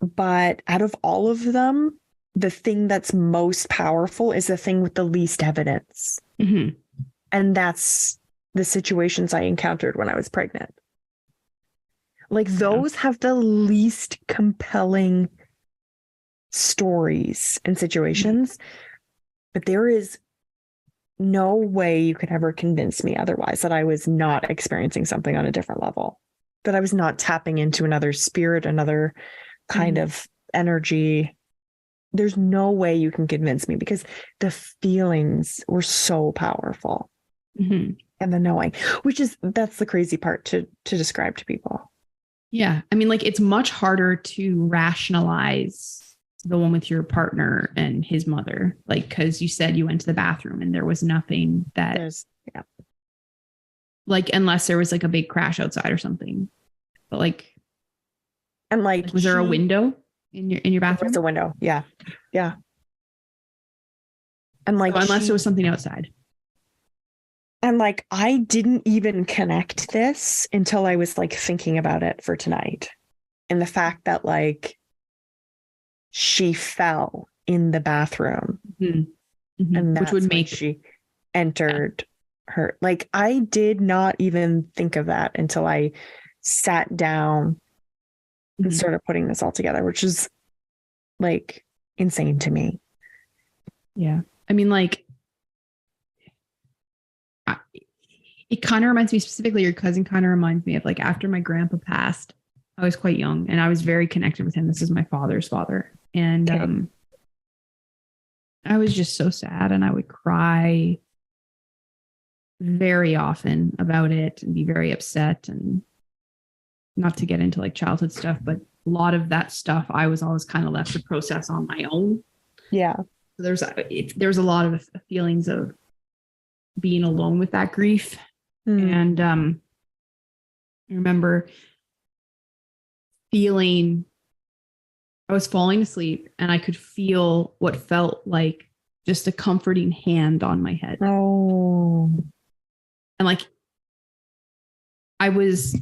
But out of all of them, the thing that's most powerful is the thing with the least evidence. Mm-hmm. And that's the situations I encountered when I was pregnant. Like those have the least compelling stories and situations, but there is no way you could ever convince me otherwise that I was not experiencing something on a different level, that I was not tapping into another spirit, another kind of energy. There's no way you can convince me because the feelings were so powerful. Mm-hmm. And the knowing, that's the crazy part to describe to people. Yeah. I mean, like it's much harder to rationalize the one with your partner and his mother, like, because you said you went to the bathroom and there was nothing yeah. Like, unless there was like a big crash outside or something. But like, and like was there a window in your bathroom? There was a window. Yeah. Yeah. And like, so unless there was something outside. And like, I didn't even connect this until I was like thinking about it for tonight. And the fact that like she fell in the bathroom. Mm-hmm. Mm-hmm. And that's which would when make she entered her. Like, I did not even think of that until I sat down and started putting this all together, which is like insane to me. Yeah. I mean, like, it kind of reminds me specifically, your cousin kind of reminds me of like after my grandpa passed, I was quite young and I was very connected with him. This is my father's father. And I was just so sad and I would cry very often about it and be very upset, and not to get into like childhood stuff, but a lot of that stuff I was always kind of left to process on my own. Yeah. So there's a lot of feelings of being alone with that grief. And I remember feeling, I was falling asleep and I could feel what felt like just a comforting hand on my head. Oh. And like, I was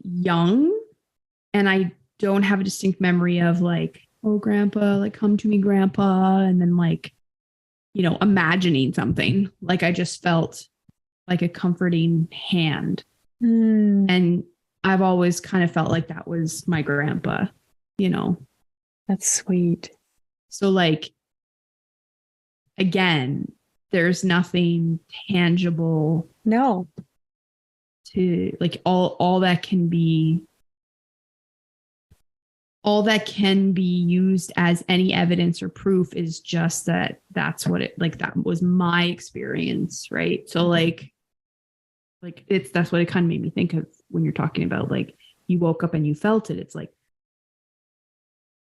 young and I don't have a distinct memory of like, oh, grandpa, like, come to me, grandpa. And then like, you know, imagining something. Like I just felt like a comforting hand. And I've always kind of felt like that was my grandpa, you know. That's sweet. So like, again, there's nothing tangible. No. To like all that can be used as any evidence or proof is just that's what it, like, that was my experience, right? So like that's what it kind of made me think of when you're talking about like you woke up and you felt it. It's like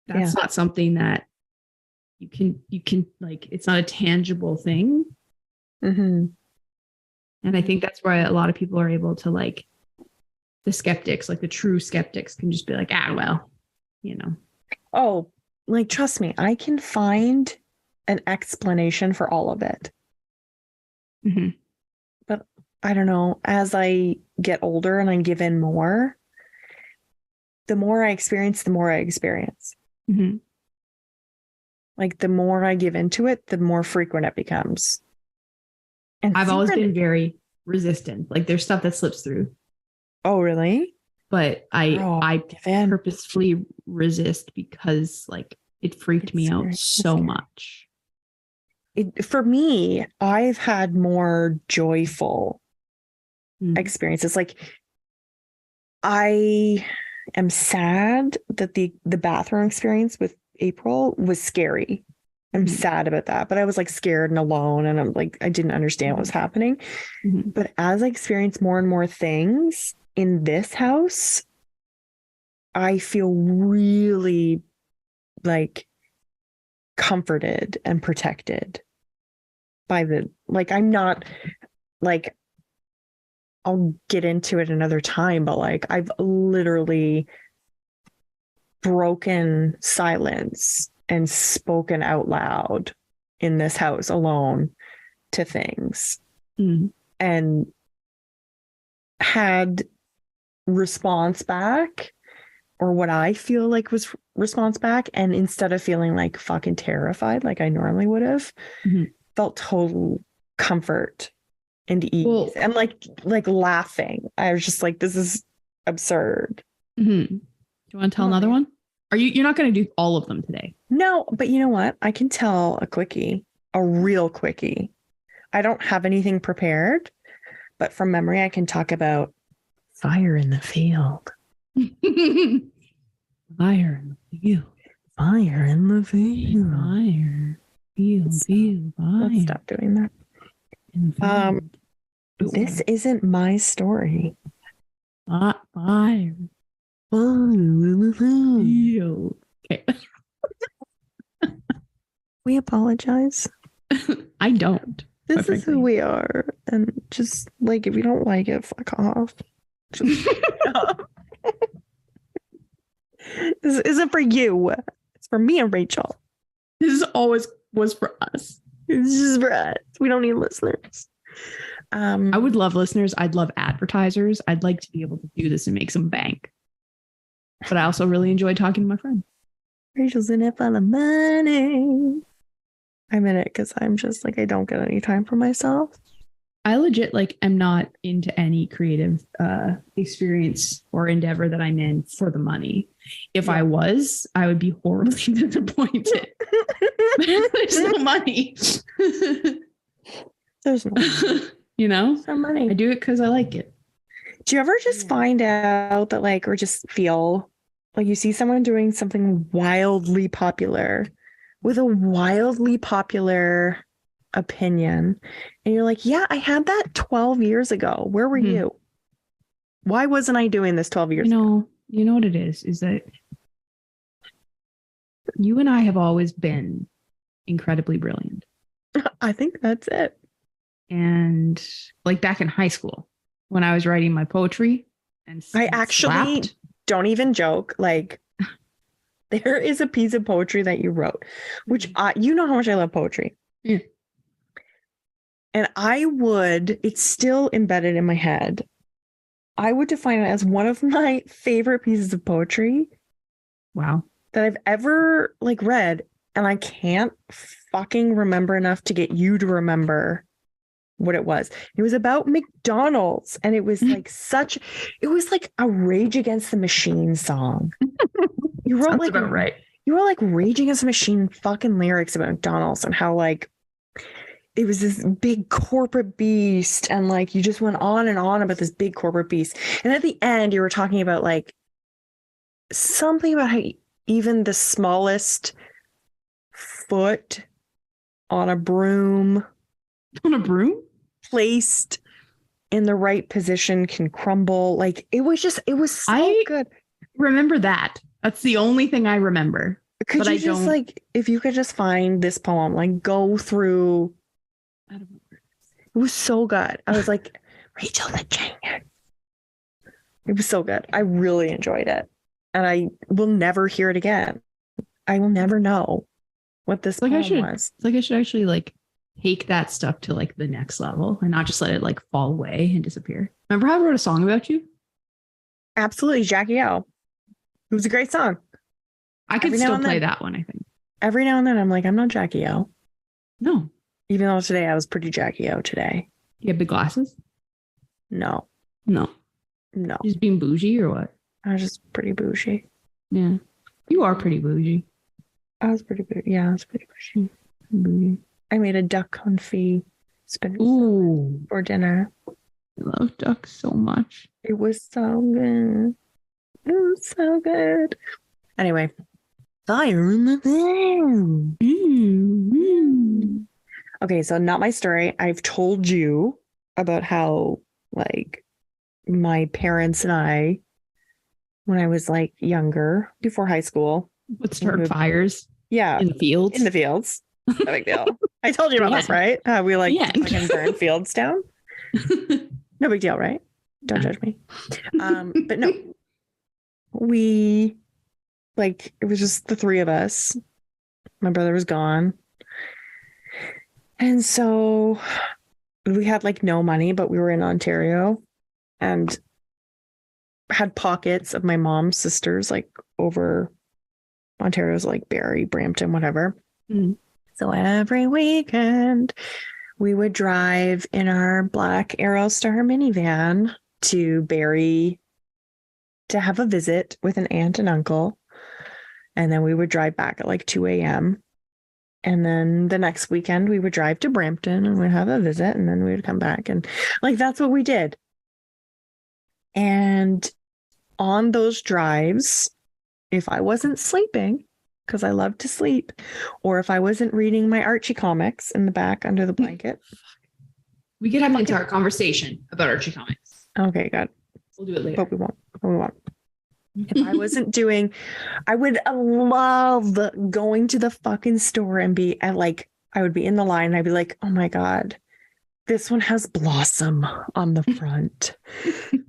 that's not something that you can like, it's not a tangible thing. And I think that's why a lot of people are able to, like, the skeptics, like the true skeptics, can just be like, well, you know. Oh, like, trust me, I can find an explanation for all of it. But I don't know, as I get older and I give in more, the more I experience, the more I experience. Like, the more I give into it, the more frequent it becomes. And I've always been very resistant. Like, there's stuff that slips through. Oh, really? But I purposefully resist because like it freaked me out so much. For me, I've had more joyful experiences. Like, I am sad that the bathroom experience with April was scary. I'm sad about that, but I was like scared and alone, and I'm like, I didn't understand what was happening. But as I experience more and more things in this house, I feel really like comforted and protected by I'm not like, I'll get into it another time, but like, I've literally broken silence and spoken out loud in this house alone to things. And and had response back, or what I feel like was response back. And instead of feeling like fucking terrified, like I normally would have, felt total comfort and ease, and like laughing. I was just like, this is absurd. Do you want to tell another one? You're not going to do all of them today? No, but you know what? I can tell a quickie, a real quickie. I don't have anything prepared, but from memory, I can talk about fire in the field. Fire in the field. Fire in the field. Fire. Field. Fire. Let's stop doing that. This isn't my story. Fire. Fire in the field. Okay. We apologize. I don't. This is who we are. And just like, if you don't like it, fuck off. Just This isn't for you. It's for me and Rachel. This always was for us. It's just for us. We don't need listeners. I would love listeners. I'd love advertisers. I'd like to be able to do this and make some bank. But I also really enjoy talking to my friends. Rachel's in it for the money. I'm in it because I'm just like, I don't get any time for myself. I legit am not into any creative experience or endeavor that I'm in for the money. If I was, I would be horribly disappointed. There's no money. There's no money. There's no money. I do it because I like it. Do you ever just find out that or just feel like you see someone doing something wildly popular with a wildly popular opinion, and you're like, yeah, I had that 12 years ago. Where were you? Why wasn't I doing this 12 years ago? You know what it is that you and I have always been incredibly brilliant. I think that's it. And back in high school when I was writing my poetry, and I actually don't even joke. There is a piece of poetry that you wrote, which you know how much I love poetry. Yeah. And it's still embedded in my head. I would define it as one of my favorite pieces of poetry. Wow. That I've ever read. And I can't fucking remember enough to get you to remember what it was. It was about McDonald's. And it was it was like a Rage Against the Machine song. You wrote Sounds about right. You were Rage Against the Machine fucking lyrics about McDonald's and how it was this big corporate beast, and you just went on and on about this big corporate beast. And at the end, you were talking about something about how even the smallest foot on a broom placed in the right position can crumble. It was so good. Remember that. That's the only thing I remember. Could you just if you could just find this poem, go through. I don't know. It was so good. I was like, Rachel the genius. It was so good. I really enjoyed it. And I will never hear it again. I will never know what this poem was. I should actually take that stuff to the next level and not just let it fall away and disappear. Remember how I wrote a song about you? Absolutely, Jackie O. It was a great song. I could still play that one, I think. Every now and then I'm like, I'm not Jackie O. No. Even though today I was pretty Jackie O today. You have big glasses? No. Just being bougie or what? I was just pretty bougie. Yeah. You are pretty bougie. I was pretty bougie. Yeah, I was pretty bougie. I made a duck confit spinach for dinner. I love duck so much. It was so good. It was so good. Anyway. Fire in the field. Okay, so not my story. I've told you about how my parents and I, when I was younger, before high school, would start fires. Yeah. In the fields. No big deal. I told you about this, right? We fucking burn fields down. No big deal, right? Don't judge me. But no, we it was just the three of us. My brother was gone. And so we had like no money, but we were in Ontario and had pockets of my mom's sisters like over Ontario's like Barrie, Brampton, whatever. Mm. So every weekend we would drive in our black Aerostar minivan to Barrie to have a visit with an aunt and uncle. And then we would drive back at like 2 a.m. And then the next weekend we would drive to Brampton and we'd have a visit and then we would come back. And like, that's what we did. And on those drives, if I wasn't sleeping, because I love to sleep, or if I wasn't reading my Archie comics in the back under the blanket. We could have an entire conversation about Archie comics. Okay, good. We'll do it later. But we won't. If I wasn't doing, I would love going to the fucking store and I would be in the line and I'd be like, oh my God, this one has Blossom on the front.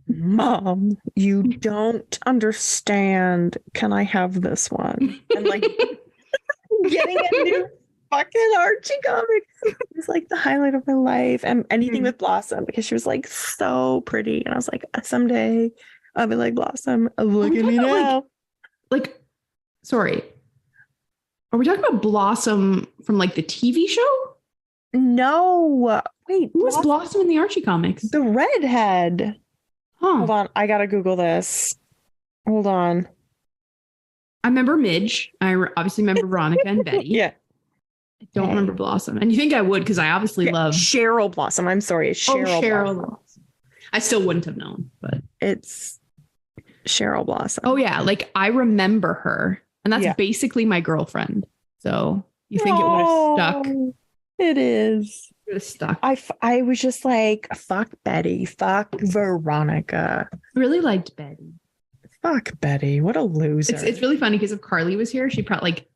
Mom, you don't understand. Can I have this one? And like getting a new fucking Archie comic was like the highlight of my life. And anything with Blossom, because she was like so pretty. And I was like, someday I'll be like Blossom. Look at me now. Sorry. Are we talking about Blossom from like the TV show? No. Wait. Who was Blossom in the Archie comics? The redhead. Huh. Hold on. I got to Google this. Hold on. I remember Midge. I obviously remember Veronica and Betty. Yeah. I don't remember Blossom. And you think I would because I obviously love Cheryl Blossom. I'm sorry. It's Cheryl Blossom. I still wouldn't have known, but it's Cheryl Blossom. Oh, yeah. Like I remember her. And that's basically my girlfriend. So you think it would have stuck? It is. It would have stuck. I was just like, fuck Betty. Fuck Veronica. I really liked Betty. Fuck Betty. What a loser. It's really funny because if Carly was here, she probably like,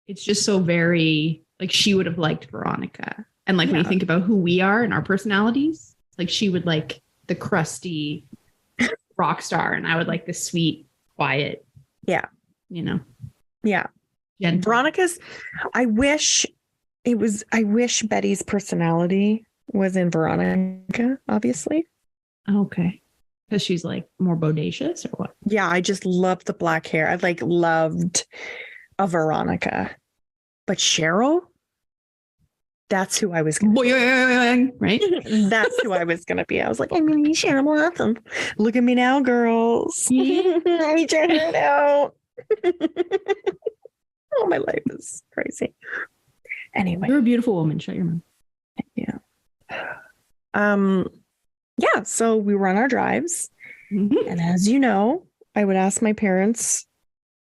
it's just so very, like she would have liked Veronica. And like when you think about who we are and our personalities, like she would like the crusty rock star and I would like the sweet, quiet. Yeah. You know? Yeah. Gentle. Veronica's, I wish Betty's personality was in Veronica, obviously. Okay. Because she's like more bodacious or what? Yeah, I just loved the black hair. I like loved a Veronica. But Cheryl, that's who I was going to be. Right? That's who I was going to be. I was like, I'm going to be Cheryl Blossom. Look at me now, girls. I turned it out. Oh, my life is crazy. Anyway. You're a beautiful woman. Shut your mouth. Yeah. Yeah, so we were on our drives. Mm-hmm. And as you know, I would ask my parents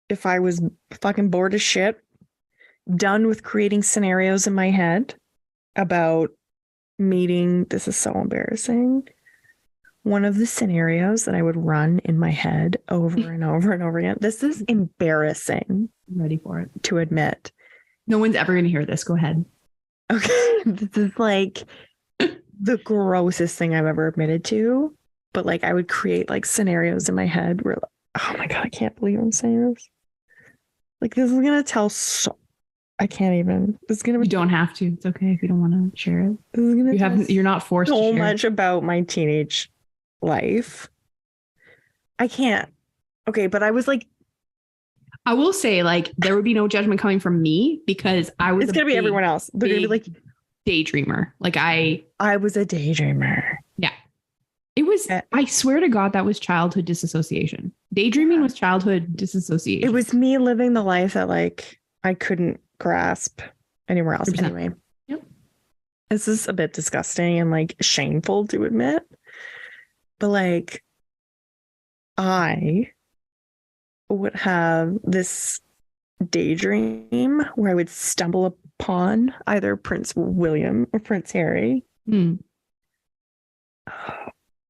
if I was fucking bored as shit, done with creating scenarios in my head about meeting. This is so embarrassing. One of the scenarios that I would run in my head over and over and over again. This is embarrassing. I'm ready for it. To admit. No one's ever going to hear this. Go ahead. Okay. This is like the grossest thing I've ever admitted to. But like I would create like scenarios in my head where, oh my God, I can't believe I'm saying this. Like this is going to tell so. I can't even. This is gonna. You don't have to. It's okay if you don't want to share it. This is gonna you're not forced to so share much about my teenage life. I can't. Okay, but I was like, I will say, like, there would be no judgment coming from me because I was. It's gonna be everyone else. They're gonna be like daydreamer. Like I was a daydreamer. Yeah, it was. I swear to God, that was childhood disassociation. Daydreaming was childhood disassociation. It was me living the life that like I couldn't grasp anywhere else. 100%. Anyway. Yep. This is a bit disgusting and like shameful to admit. But like I would have this daydream where I would stumble upon either Prince William or Prince Harry.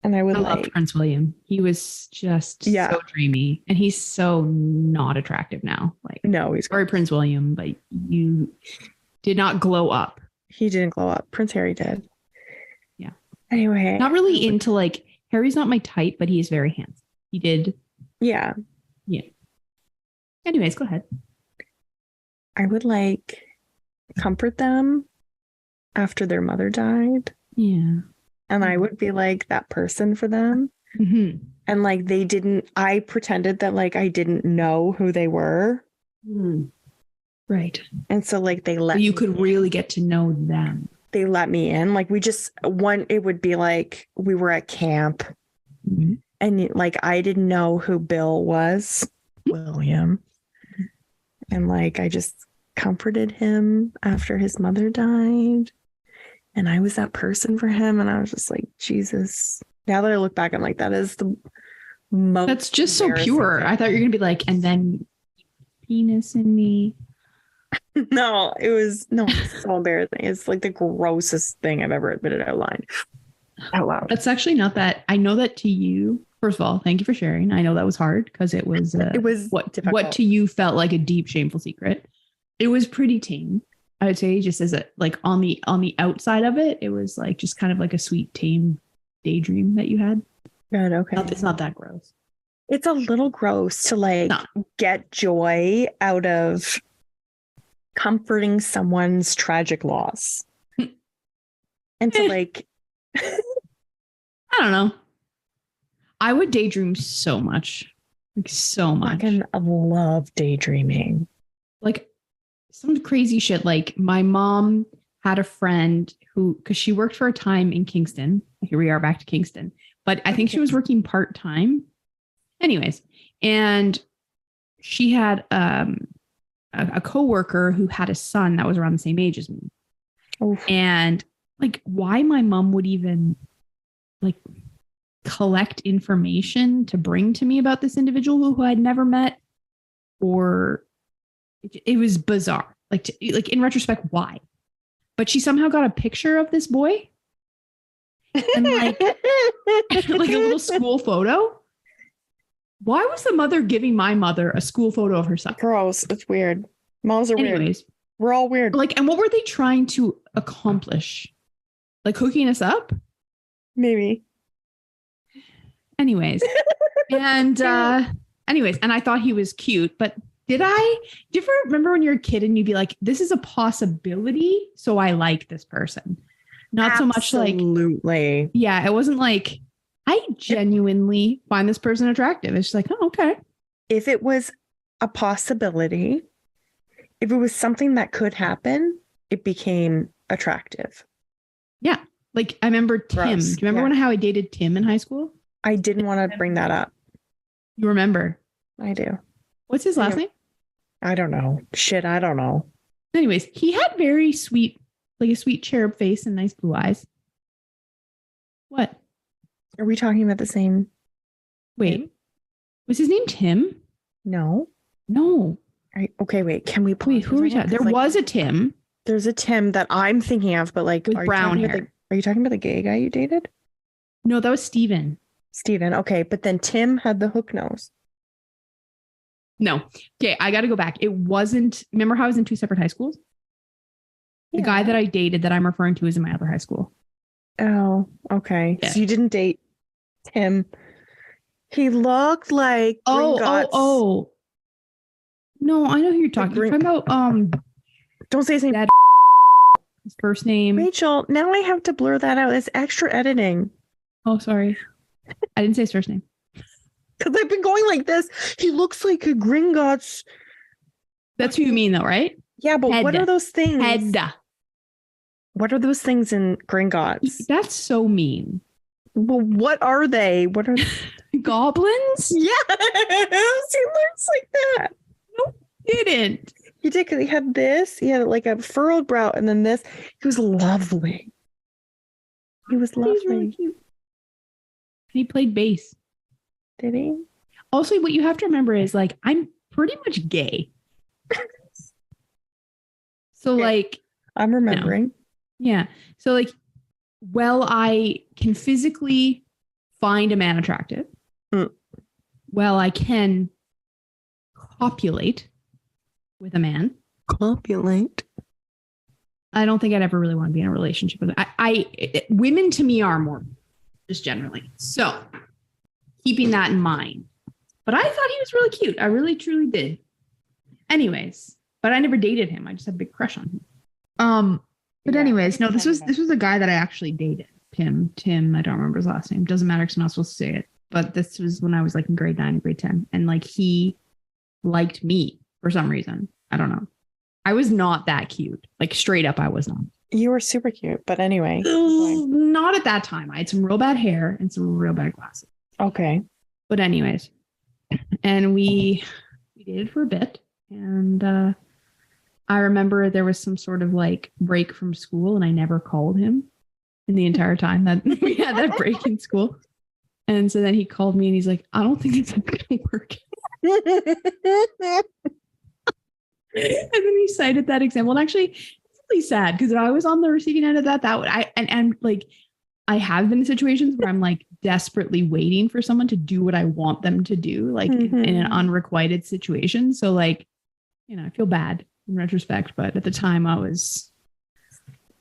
And I would love Prince William. He was just so dreamy. And he's so not attractive now. Like no, he's sorry, Prince William, but you did not glow up. He didn't glow up. Prince Harry did. Yeah. Anyway. Not really into like Harry's not my type, but he is very handsome. He did. Yeah. Yeah. Anyways, go ahead. I would like comfort them after their mother died. Yeah. And I would be like that person for them. Mm-hmm. And like I pretended that like I didn't know who they were. Right. And so like So you could really get to know them. They let me in. Like it would be like we were at camp and like I didn't know who Bill was, William. And like I just comforted him after his mother died. And I was that person for him. And I was just like, Jesus. Now that I look back, I'm like, that is the most. That's just so pure. Thing. I thought you were going to be like, and then penis in me. No, it's so embarrassing. It's like the grossest thing I've ever admitted out loud. That's actually not that. I know that to you. First of all, thank you for sharing. I know that was hard because it was what to you felt like a deep, shameful secret. It was pretty tame. I would say just as a like on the outside of it, it was like just kind of like a sweet, tame daydream that you had. Good, okay. It's not that gross. It's a little gross to like get joy out of comforting someone's tragic loss. And to like I don't know. I would daydream so much. Like so much. I fucking love daydreaming. Like some crazy shit. Like my mom had a friend who, because she worked for a time in Kingston. Here we are back to Kingston. But I think she was working part-time. Anyways. And she had a coworker who had a son that was around the same age as me. Oof. And like why my mom would even like collect information to bring to me about this individual who I'd never met, or it was bizarre. Like in retrospect, why? But she somehow got a picture of this boy and like a little school photo. Why was the mother giving my mother a school photo of her son? Gross. It's weird. Moms are weird. We're all weird. Like, and what were they trying to accomplish? Like hooking us up? Maybe. Anyways. And I thought he was cute, but do you ever remember when you're a kid and you'd be like, this is a possibility, so I like this person? Not so much like, absolutely. Yeah, it wasn't like, I genuinely find this person attractive. It's just like, oh, okay. If it was a possibility, if it was something that could happen, it became attractive. Yeah. Like I remember Tim. Do you remember how I dated Tim in high school? I didn't want to bring that up. You remember? I do. What's his last name? I don't know. Shit, I don't know. Anyways, he had very sweet, like a sweet cherub face and nice blue eyes. What? Are we talking about the same? Wait, name? Was his name Tim? No. Okay, wait. Can we? Wait, who are we talking? There was a Tim. There's a Tim that I'm thinking of, but like with brown hair. Are you talking about the gay guy you dated? No, that was Steven. Okay, but then Tim had the hook nose. No. Okay, I got to go back. It wasn't. Remember how I was in two separate high schools? Yeah. The guy that I dated that I'm referring to is in my other high school. Oh, okay. Yeah. So you didn't date Tim. He looked like Oh. No, I know who you're talking. You're talking about don't say his name. His first name. Rachel, now I have to blur that out. It's extra editing. Oh, sorry. I didn't say his first name. Because I've been going like this. He looks like a Gringotts. That's who you mean, though, right? Yeah, but what are those things? Head. What are those things in Gringotts? That's so mean. Well, what are they? What are goblins? Yes, he looks like that. No, he didn't. He did, because he had this. He had like a furrowed brow, and then this. He was lovely. He was lovely. He's really cute. He played bass. Did he? Also, what you have to remember is like I'm pretty much gay. So like I'm remembering. Yeah. So like, well, I can physically find a man attractive. Well, I can copulate with a man. Copulate? I don't think I'd ever really want to be in a relationship with women to me are more just generally. So keeping that in mind. But I thought he was really cute. I really, truly did. Anyways, but I never dated him. I just had a big crush on him. But Yeah, anyways, what are no, you this talking was about? this was a guy that I actually dated. Tim, I don't remember his last name. Doesn't matter because I'm not supposed to say it. But this was when I was like in grade 9 and grade 10. And like he liked me for some reason. I don't know. I was not that cute. Like straight up, I was not. You were super cute, but anyway. Not at that time. I had some real bad hair and some real bad glasses. Okay. But anyways, and we dated for a bit. And I remember there was some sort of like break from school and I never called him in the entire time that we had that break in school. And so then he called me and he's like, I don't think it's going to work. And then he cited that example. And actually, it's really sad because if I was on the receiving end of that, that would and like I have been in situations where I'm like desperately waiting for someone to do what I want them to do, like in an unrequited situation. So like, I feel bad in retrospect, but at the time I was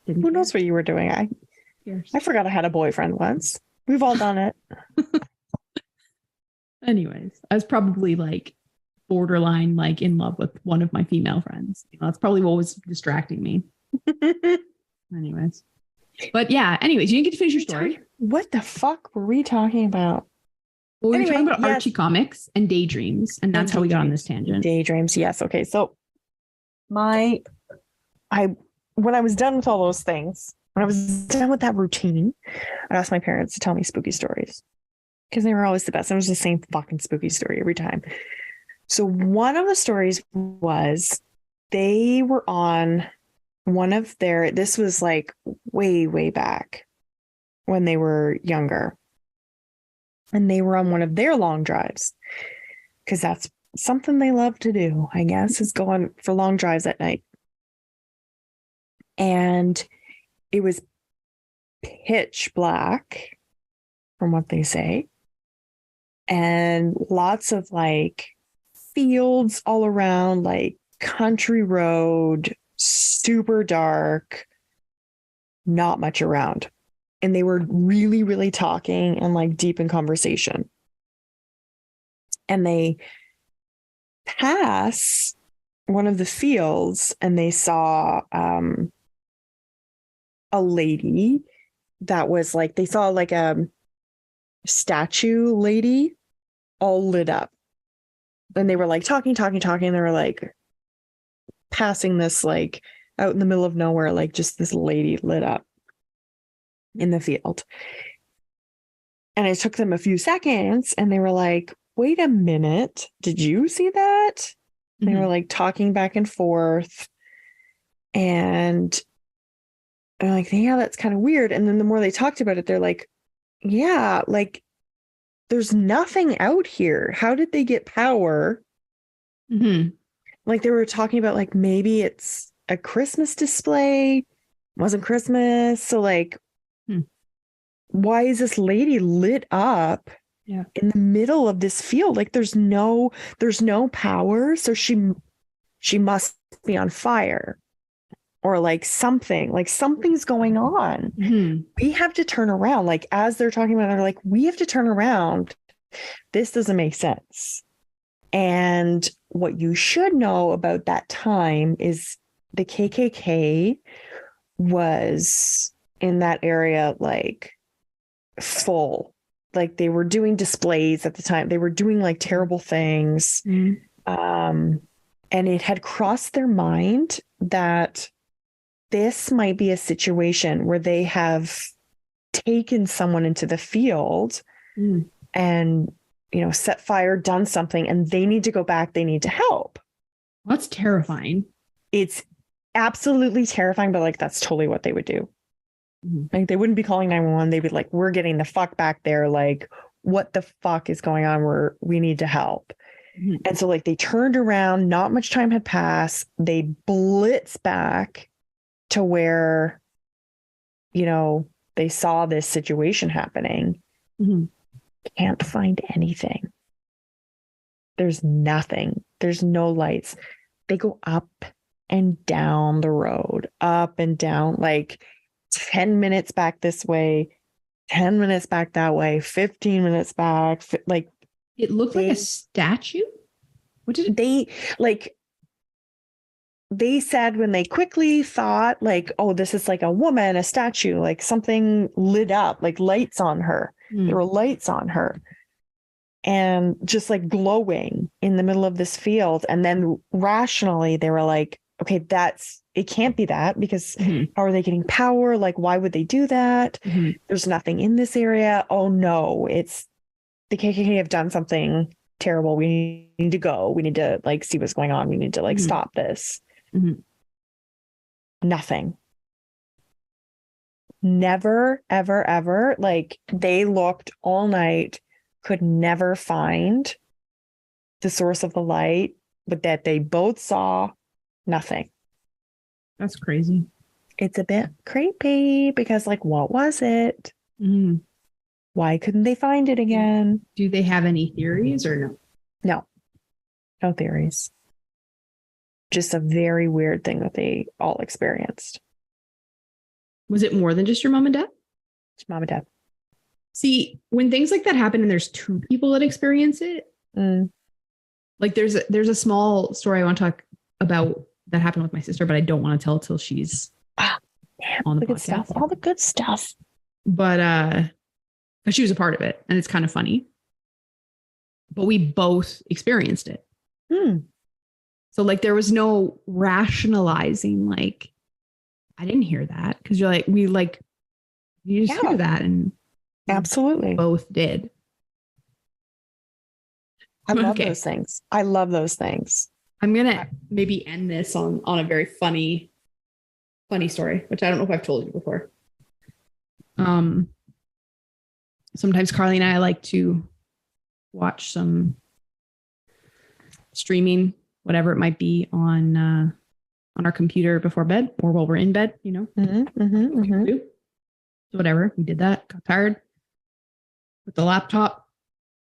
Who knows what you were doing? I forgot I had a boyfriend once. We've all done it. Anyways, I was probably like borderline like in love with one of my female friends. That's probably what was distracting me. Anyways. But yeah, anyways, you didn't get to finish your story. What the fuck were we talking about? Well, we were talking about Archie comics and daydreams, and that's how we got on this tangent. Daydreams, yes. Okay, so when I was done with all those things, when I was done with that routine, I asked my parents to tell me spooky stories because they were always the best. It was the same fucking spooky story every time. So one of the stories was they were on this was like way, way back when they were younger. And they were on one of their long drives because that's something they love to do, I guess, is go on for long drives at night. And it was pitch black, from what they say, and lots of like fields all around, like country road, super dark, not much around. And they were really, really talking and like deep in conversation. And they pass one of the fields and they saw a lady that was like, they saw like a statue lady all lit up. And they were like talking. And they were like passing this like out in the middle of nowhere, like just this lady lit up in the field. And it took them a few seconds and they were like, wait a minute, did you see that? Mm-hmm. They were like talking back and forth. And they're like, yeah, that's kind of weird. And then the more they talked about it, they're like, yeah, like there's nothing out here. How did they get power? Mm-hmm. Like they were talking about like maybe it's a Christmas display. It wasn't Christmas. So like, why is this lady lit up in the middle of this field? Like there's no power. So she must be on fire or like something's going on. Mm-hmm. We have to turn around. Like as they're talking about it, they're like, we have to turn around. This doesn't make sense. And what you should know about that time is the KKK was in that area, like full, like they were doing displays at the time. They were doing like terrible things. And it had crossed their mind that this might be a situation where they have taken someone into the field and, set fire, done something, and they need to go back. They need to help. That's terrifying. It's absolutely terrifying, but like, that's totally what they would do. Like they wouldn't be calling 911. They'd be like, we're getting the fuck back there. Like, what the fuck is going on? We need to help. And so like they turned around, not much time had passed. They blitz back to where, they saw this situation happening. Can't find anything. There's nothing. There's no lights. They go up and down the road, up and down, like 10 minutes back this way, 10 minutes back that way, 15 minutes back. Like it looked like a statue. What did they like? they said when they quickly thought like, oh, this is like a woman, a statue, like something lit up, like lights on her. There were lights on her and just like glowing in the middle of this field. And then rationally, they were like, okay, it can't be that because how are they getting power? Like, why would they do that? There's nothing in this area. Oh no, it's the KKK have done something terrible. We need to go. We need to like see what's going on. We need to like stop this. Nothing. Never, ever, ever. Like they looked all night, could never find the source of the light, but that they both saw nothing. That's crazy. It's a bit creepy because like, what was it? Why couldn't they find it again? Do they have any theories or no? No. No theories. Just a very weird thing that they all experienced. Was it more than just your mom and dad? It's mom and dad. See, when things like that happen and there's two people that experience it, like there's a small story I want to talk about that happened with my sister, but I don't want to tell till she's on the podcast. Good stuff. All the good stuff. But she was a part of it and it's kind of funny. But we both experienced it. So like there was no rationalizing like, I didn't hear that because you're like, you just hear that and absolutely both did. I love those things. I love those things. I'm gonna maybe end this on a very funny story, which I don't know if I've told you before. Sometimes Carly and I like to watch some streaming, whatever it might be, on our computer before bed or while we're in bed, you know. So whatever, we did that. Got tired. Put the laptop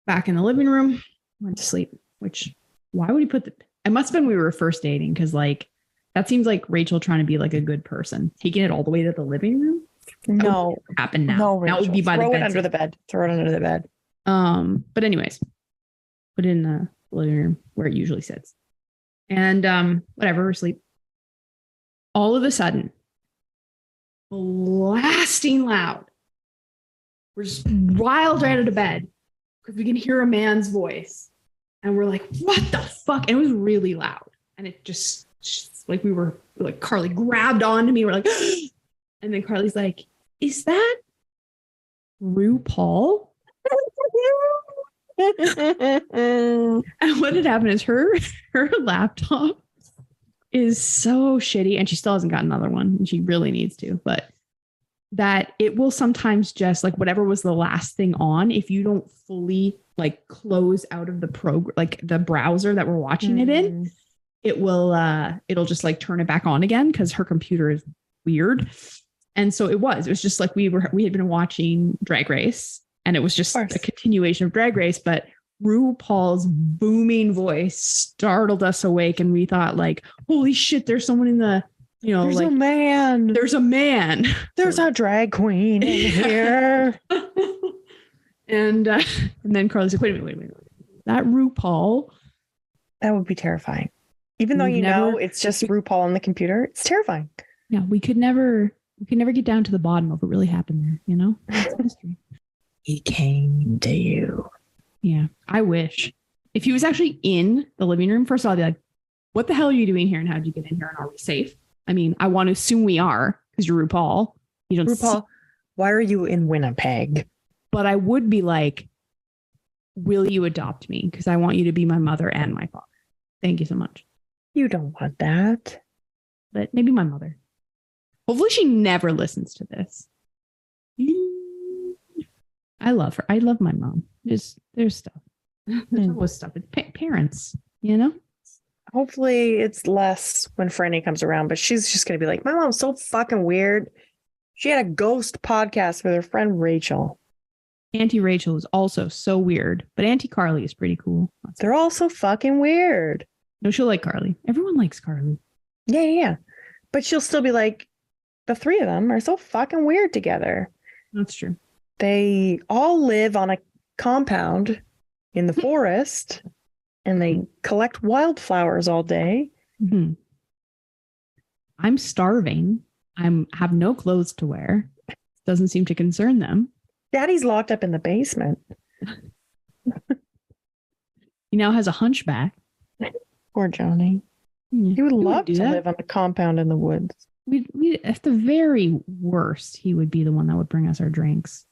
back in the living room. Went to sleep. Which, why would he put the? It must have been we were first dating because like that seems like Rachel trying to be like a good person, taking it all the way to the living room. No, happen now. No, that would be by throw the it under the bed. Throw it under the bed. But anyways, put it in the living room where it usually sits. And whatever, we're asleep. All of a sudden, blasting loud. We're just wild right out of bed because we can hear a man's voice. And we're like, what the fuck? And it was really loud. And it just like we were like, Carly grabbed onto me. We're like, and then Carly's like, is that RuPaul? And what had happened is her laptop is so shitty and she still hasn't got another one and she really needs to, but that it will sometimes just like whatever was the last thing on, if you don't fully like close out of the program, like the browser that we're watching it in, it will it'll just like turn it back on again because her computer is weird. And so it was just like we had been watching Drag Race and it was just a continuation of Drag Race, but RuPaul's booming voice startled us awake and we thought like, holy shit, there's someone in the, you know, there's like a man. There's a man. There's a drag queen in here. And then Carly's like, wait a minute. That RuPaul? That would be terrifying. Even though you know it's just RuPaul on the computer, it's terrifying. Yeah, we could never get down to the bottom of what really happened there, you know? It's a mystery. He came to you. Yeah, I wish. If he was actually in the living room, first of all, I'd be like, what the hell are you doing here and how'd you get in here and are we safe? I mean, I want to assume we are because you're RuPaul. You don't RuPaul, why are you in Winnipeg? But I would be like, will you adopt me? Because I want you to be my mother and my father. Thank you so much. You don't want that. But maybe my mother. Hopefully she never listens to this. I love her. I love my mom. There's stuff. There's always stuff. It's parents, you know? Hopefully it's less when Franny comes around, but she's just going to be like, my mom's so fucking weird. She had a ghost podcast with her friend Rachel. Auntie Rachel is also so weird, but Auntie Carly is pretty cool. They're all so fucking weird. No, she'll like Carly. Everyone likes Carly. Yeah. But she'll still be like, the three of them are so fucking weird together. That's true. They all live on a compound in the forest and they collect wildflowers all day. Mm-hmm. I'm starving. Have no clothes to wear. Doesn't seem to concern them. Daddy's locked up in the basement. He now has a hunchback. Poor Johnny. He would love to live on a compound in the woods. We at the very worst, he would be the one that would bring us our drinks.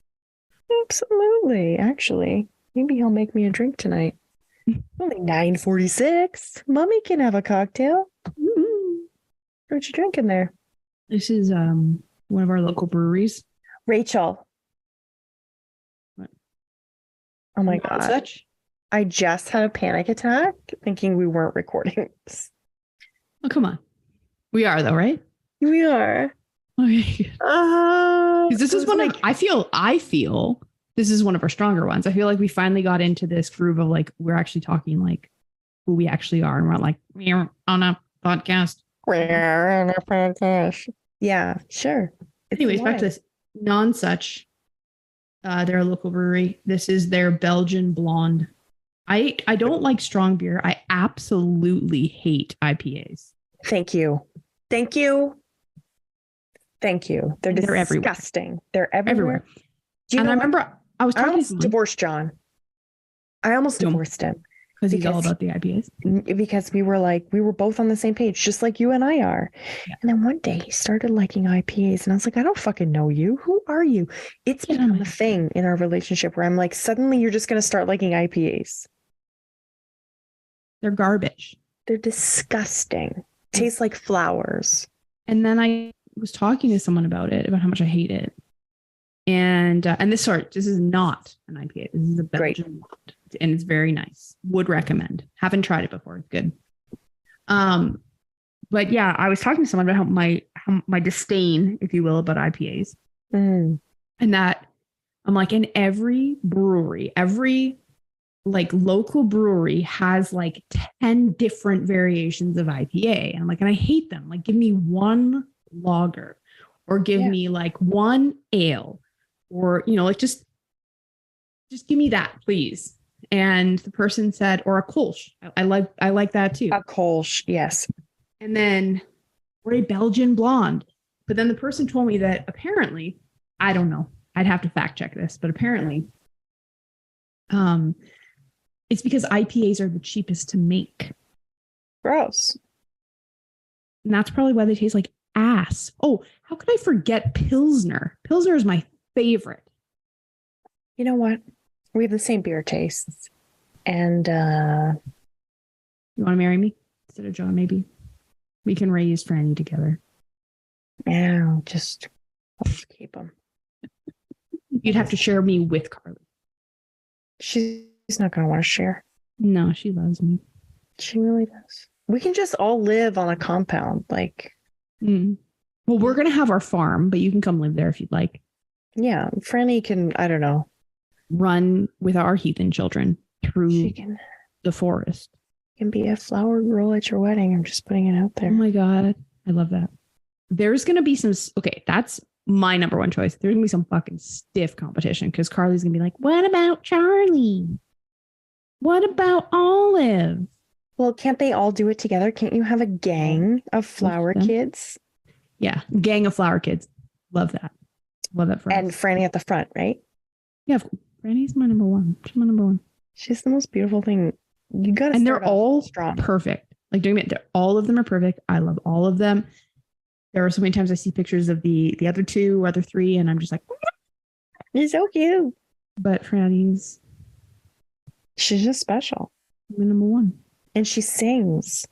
Absolutely. Actually, maybe he'll make me a drink tonight. Only 9:46. Mommy can have a cocktail. What you drinking there? This is one of our local breweries. Rachel. What? Oh my God. Such? I just had a panic attack thinking we weren't recording this. Oh, come on. We are though, right? We are. Okay. This is one of I feel this is one of our stronger ones. I feel like we finally got into this groove of like we're actually talking like who we actually are, and we're like we're on a podcast. We're on a podcast. Yeah, sure. Anyways, back to this non-such. They're a local brewery. This is their Belgian blonde. I don't like strong beer. I absolutely hate IPAs. Thank you. They're disgusting. They're everywhere. Do you know I remember I was talking almost to divorced John. I almost divorced him. Because he's all about the IPAs. Because we were both on the same page, just like you and I are. Yeah. And then one day he started liking IPAs. And I was like, I don't fucking know you. Who are you? It's become a thing in our relationship where I'm like, suddenly you're just going to start liking IPAs. They're garbage. They're disgusting. Tastes like flowers. And then I was talking to someone about how much I hate it. And this is not an IPA. This is a Belgian blonde, and it's very nice. Would recommend. Haven't tried it before. It's good. But yeah, I was talking to someone about how my disdain, if you will, about IPAs, and that I'm like, in every brewery, every like local brewery has like 10 different variations of IPA. And I'm like, and I hate them. Like, give me one lager, or give me like one ale. Or, like just give me that, please. And the person said, or a Kolsch. I like that too. A Kolsch, yes. And then, or a Belgian blonde. But then the person told me that apparently, I don't know, I'd have to fact check this, but apparently, it's because IPAs are the cheapest to make. Gross. And that's probably why they taste like ass. Oh, how could I forget Pilsner? Pilsner is my favorite. You know what? We have the same beer tastes. And you want to marry me instead of John? Maybe we can raise Franny together. Yeah, I'll just keep them. You'd have to share me with Carly. She's not going to want to share. No, she loves me. She really does. We can just all live on a compound. Like, well, we're going to have our farm, but you can come live there if you'd like. Yeah, Franny can, I don't know, run with our heathen children through the forest. Can be a flower girl at your wedding. I'm just putting it out there. Oh my God. I love that. There's going to be some, okay, that's my number one choice. There's going to be some fucking stiff competition because Carly's going to be like, what about Charlie? What about Olive? Well, can't they all do it together? Can't you have a gang of flower kids? Yeah, gang of flower kids. Love that. Love that for us. And Franny at the front, right? Yeah, Franny's my number one. She's my number one. She's the most beautiful thing. You got to. And they're all strong, perfect. Like doing it, all of them are perfect. I love all of them. There are so many times I see pictures of the other two, other three, and I'm just like, you're so cute. But Franny's, she's just special. My number one. And she sings.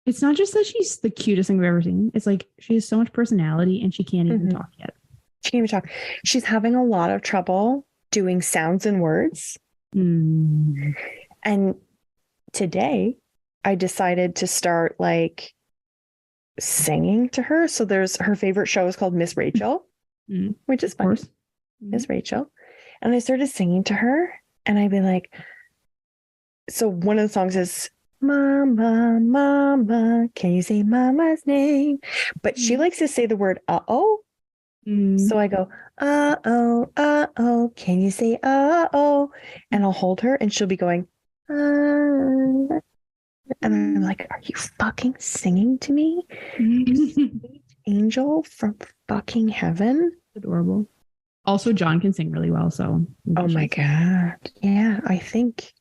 It's not just that she's the cutest thing I've ever seen. It's like she has so much personality and she can't even talk yet. She can't even talk. She's having a lot of trouble doing sounds and words. And today I decided to start like singing to her. So there's her favorite show is called Miss Rachel, which is fun. Miss Rachel. And I started singing to her and I'd be like, so one of the songs is Mama, Mama, can you say Mama's name? But she likes to say the word uh-oh. So I go, uh-oh, uh-oh, can you say uh-oh? And I'll hold her and she'll be going, And I'm like, are you fucking singing to me? Angel from fucking heaven. Adorable. Also, John can sing really well, so Oh my God. Yeah, I think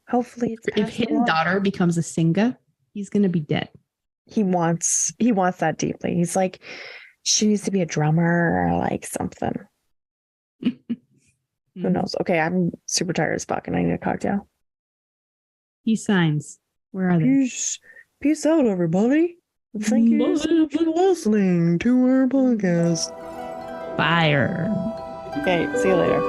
hopefully it's if his daughter becomes a singer, he's gonna be dead. He wants that deeply. He's like, she needs to be a drummer or like something. Who knows? Okay, I'm super tired as fuck and I need a cocktail. Peace signs. Where are they? Peace out, everybody. Thank you so much for listening to our podcast. Fire. Okay, see you later.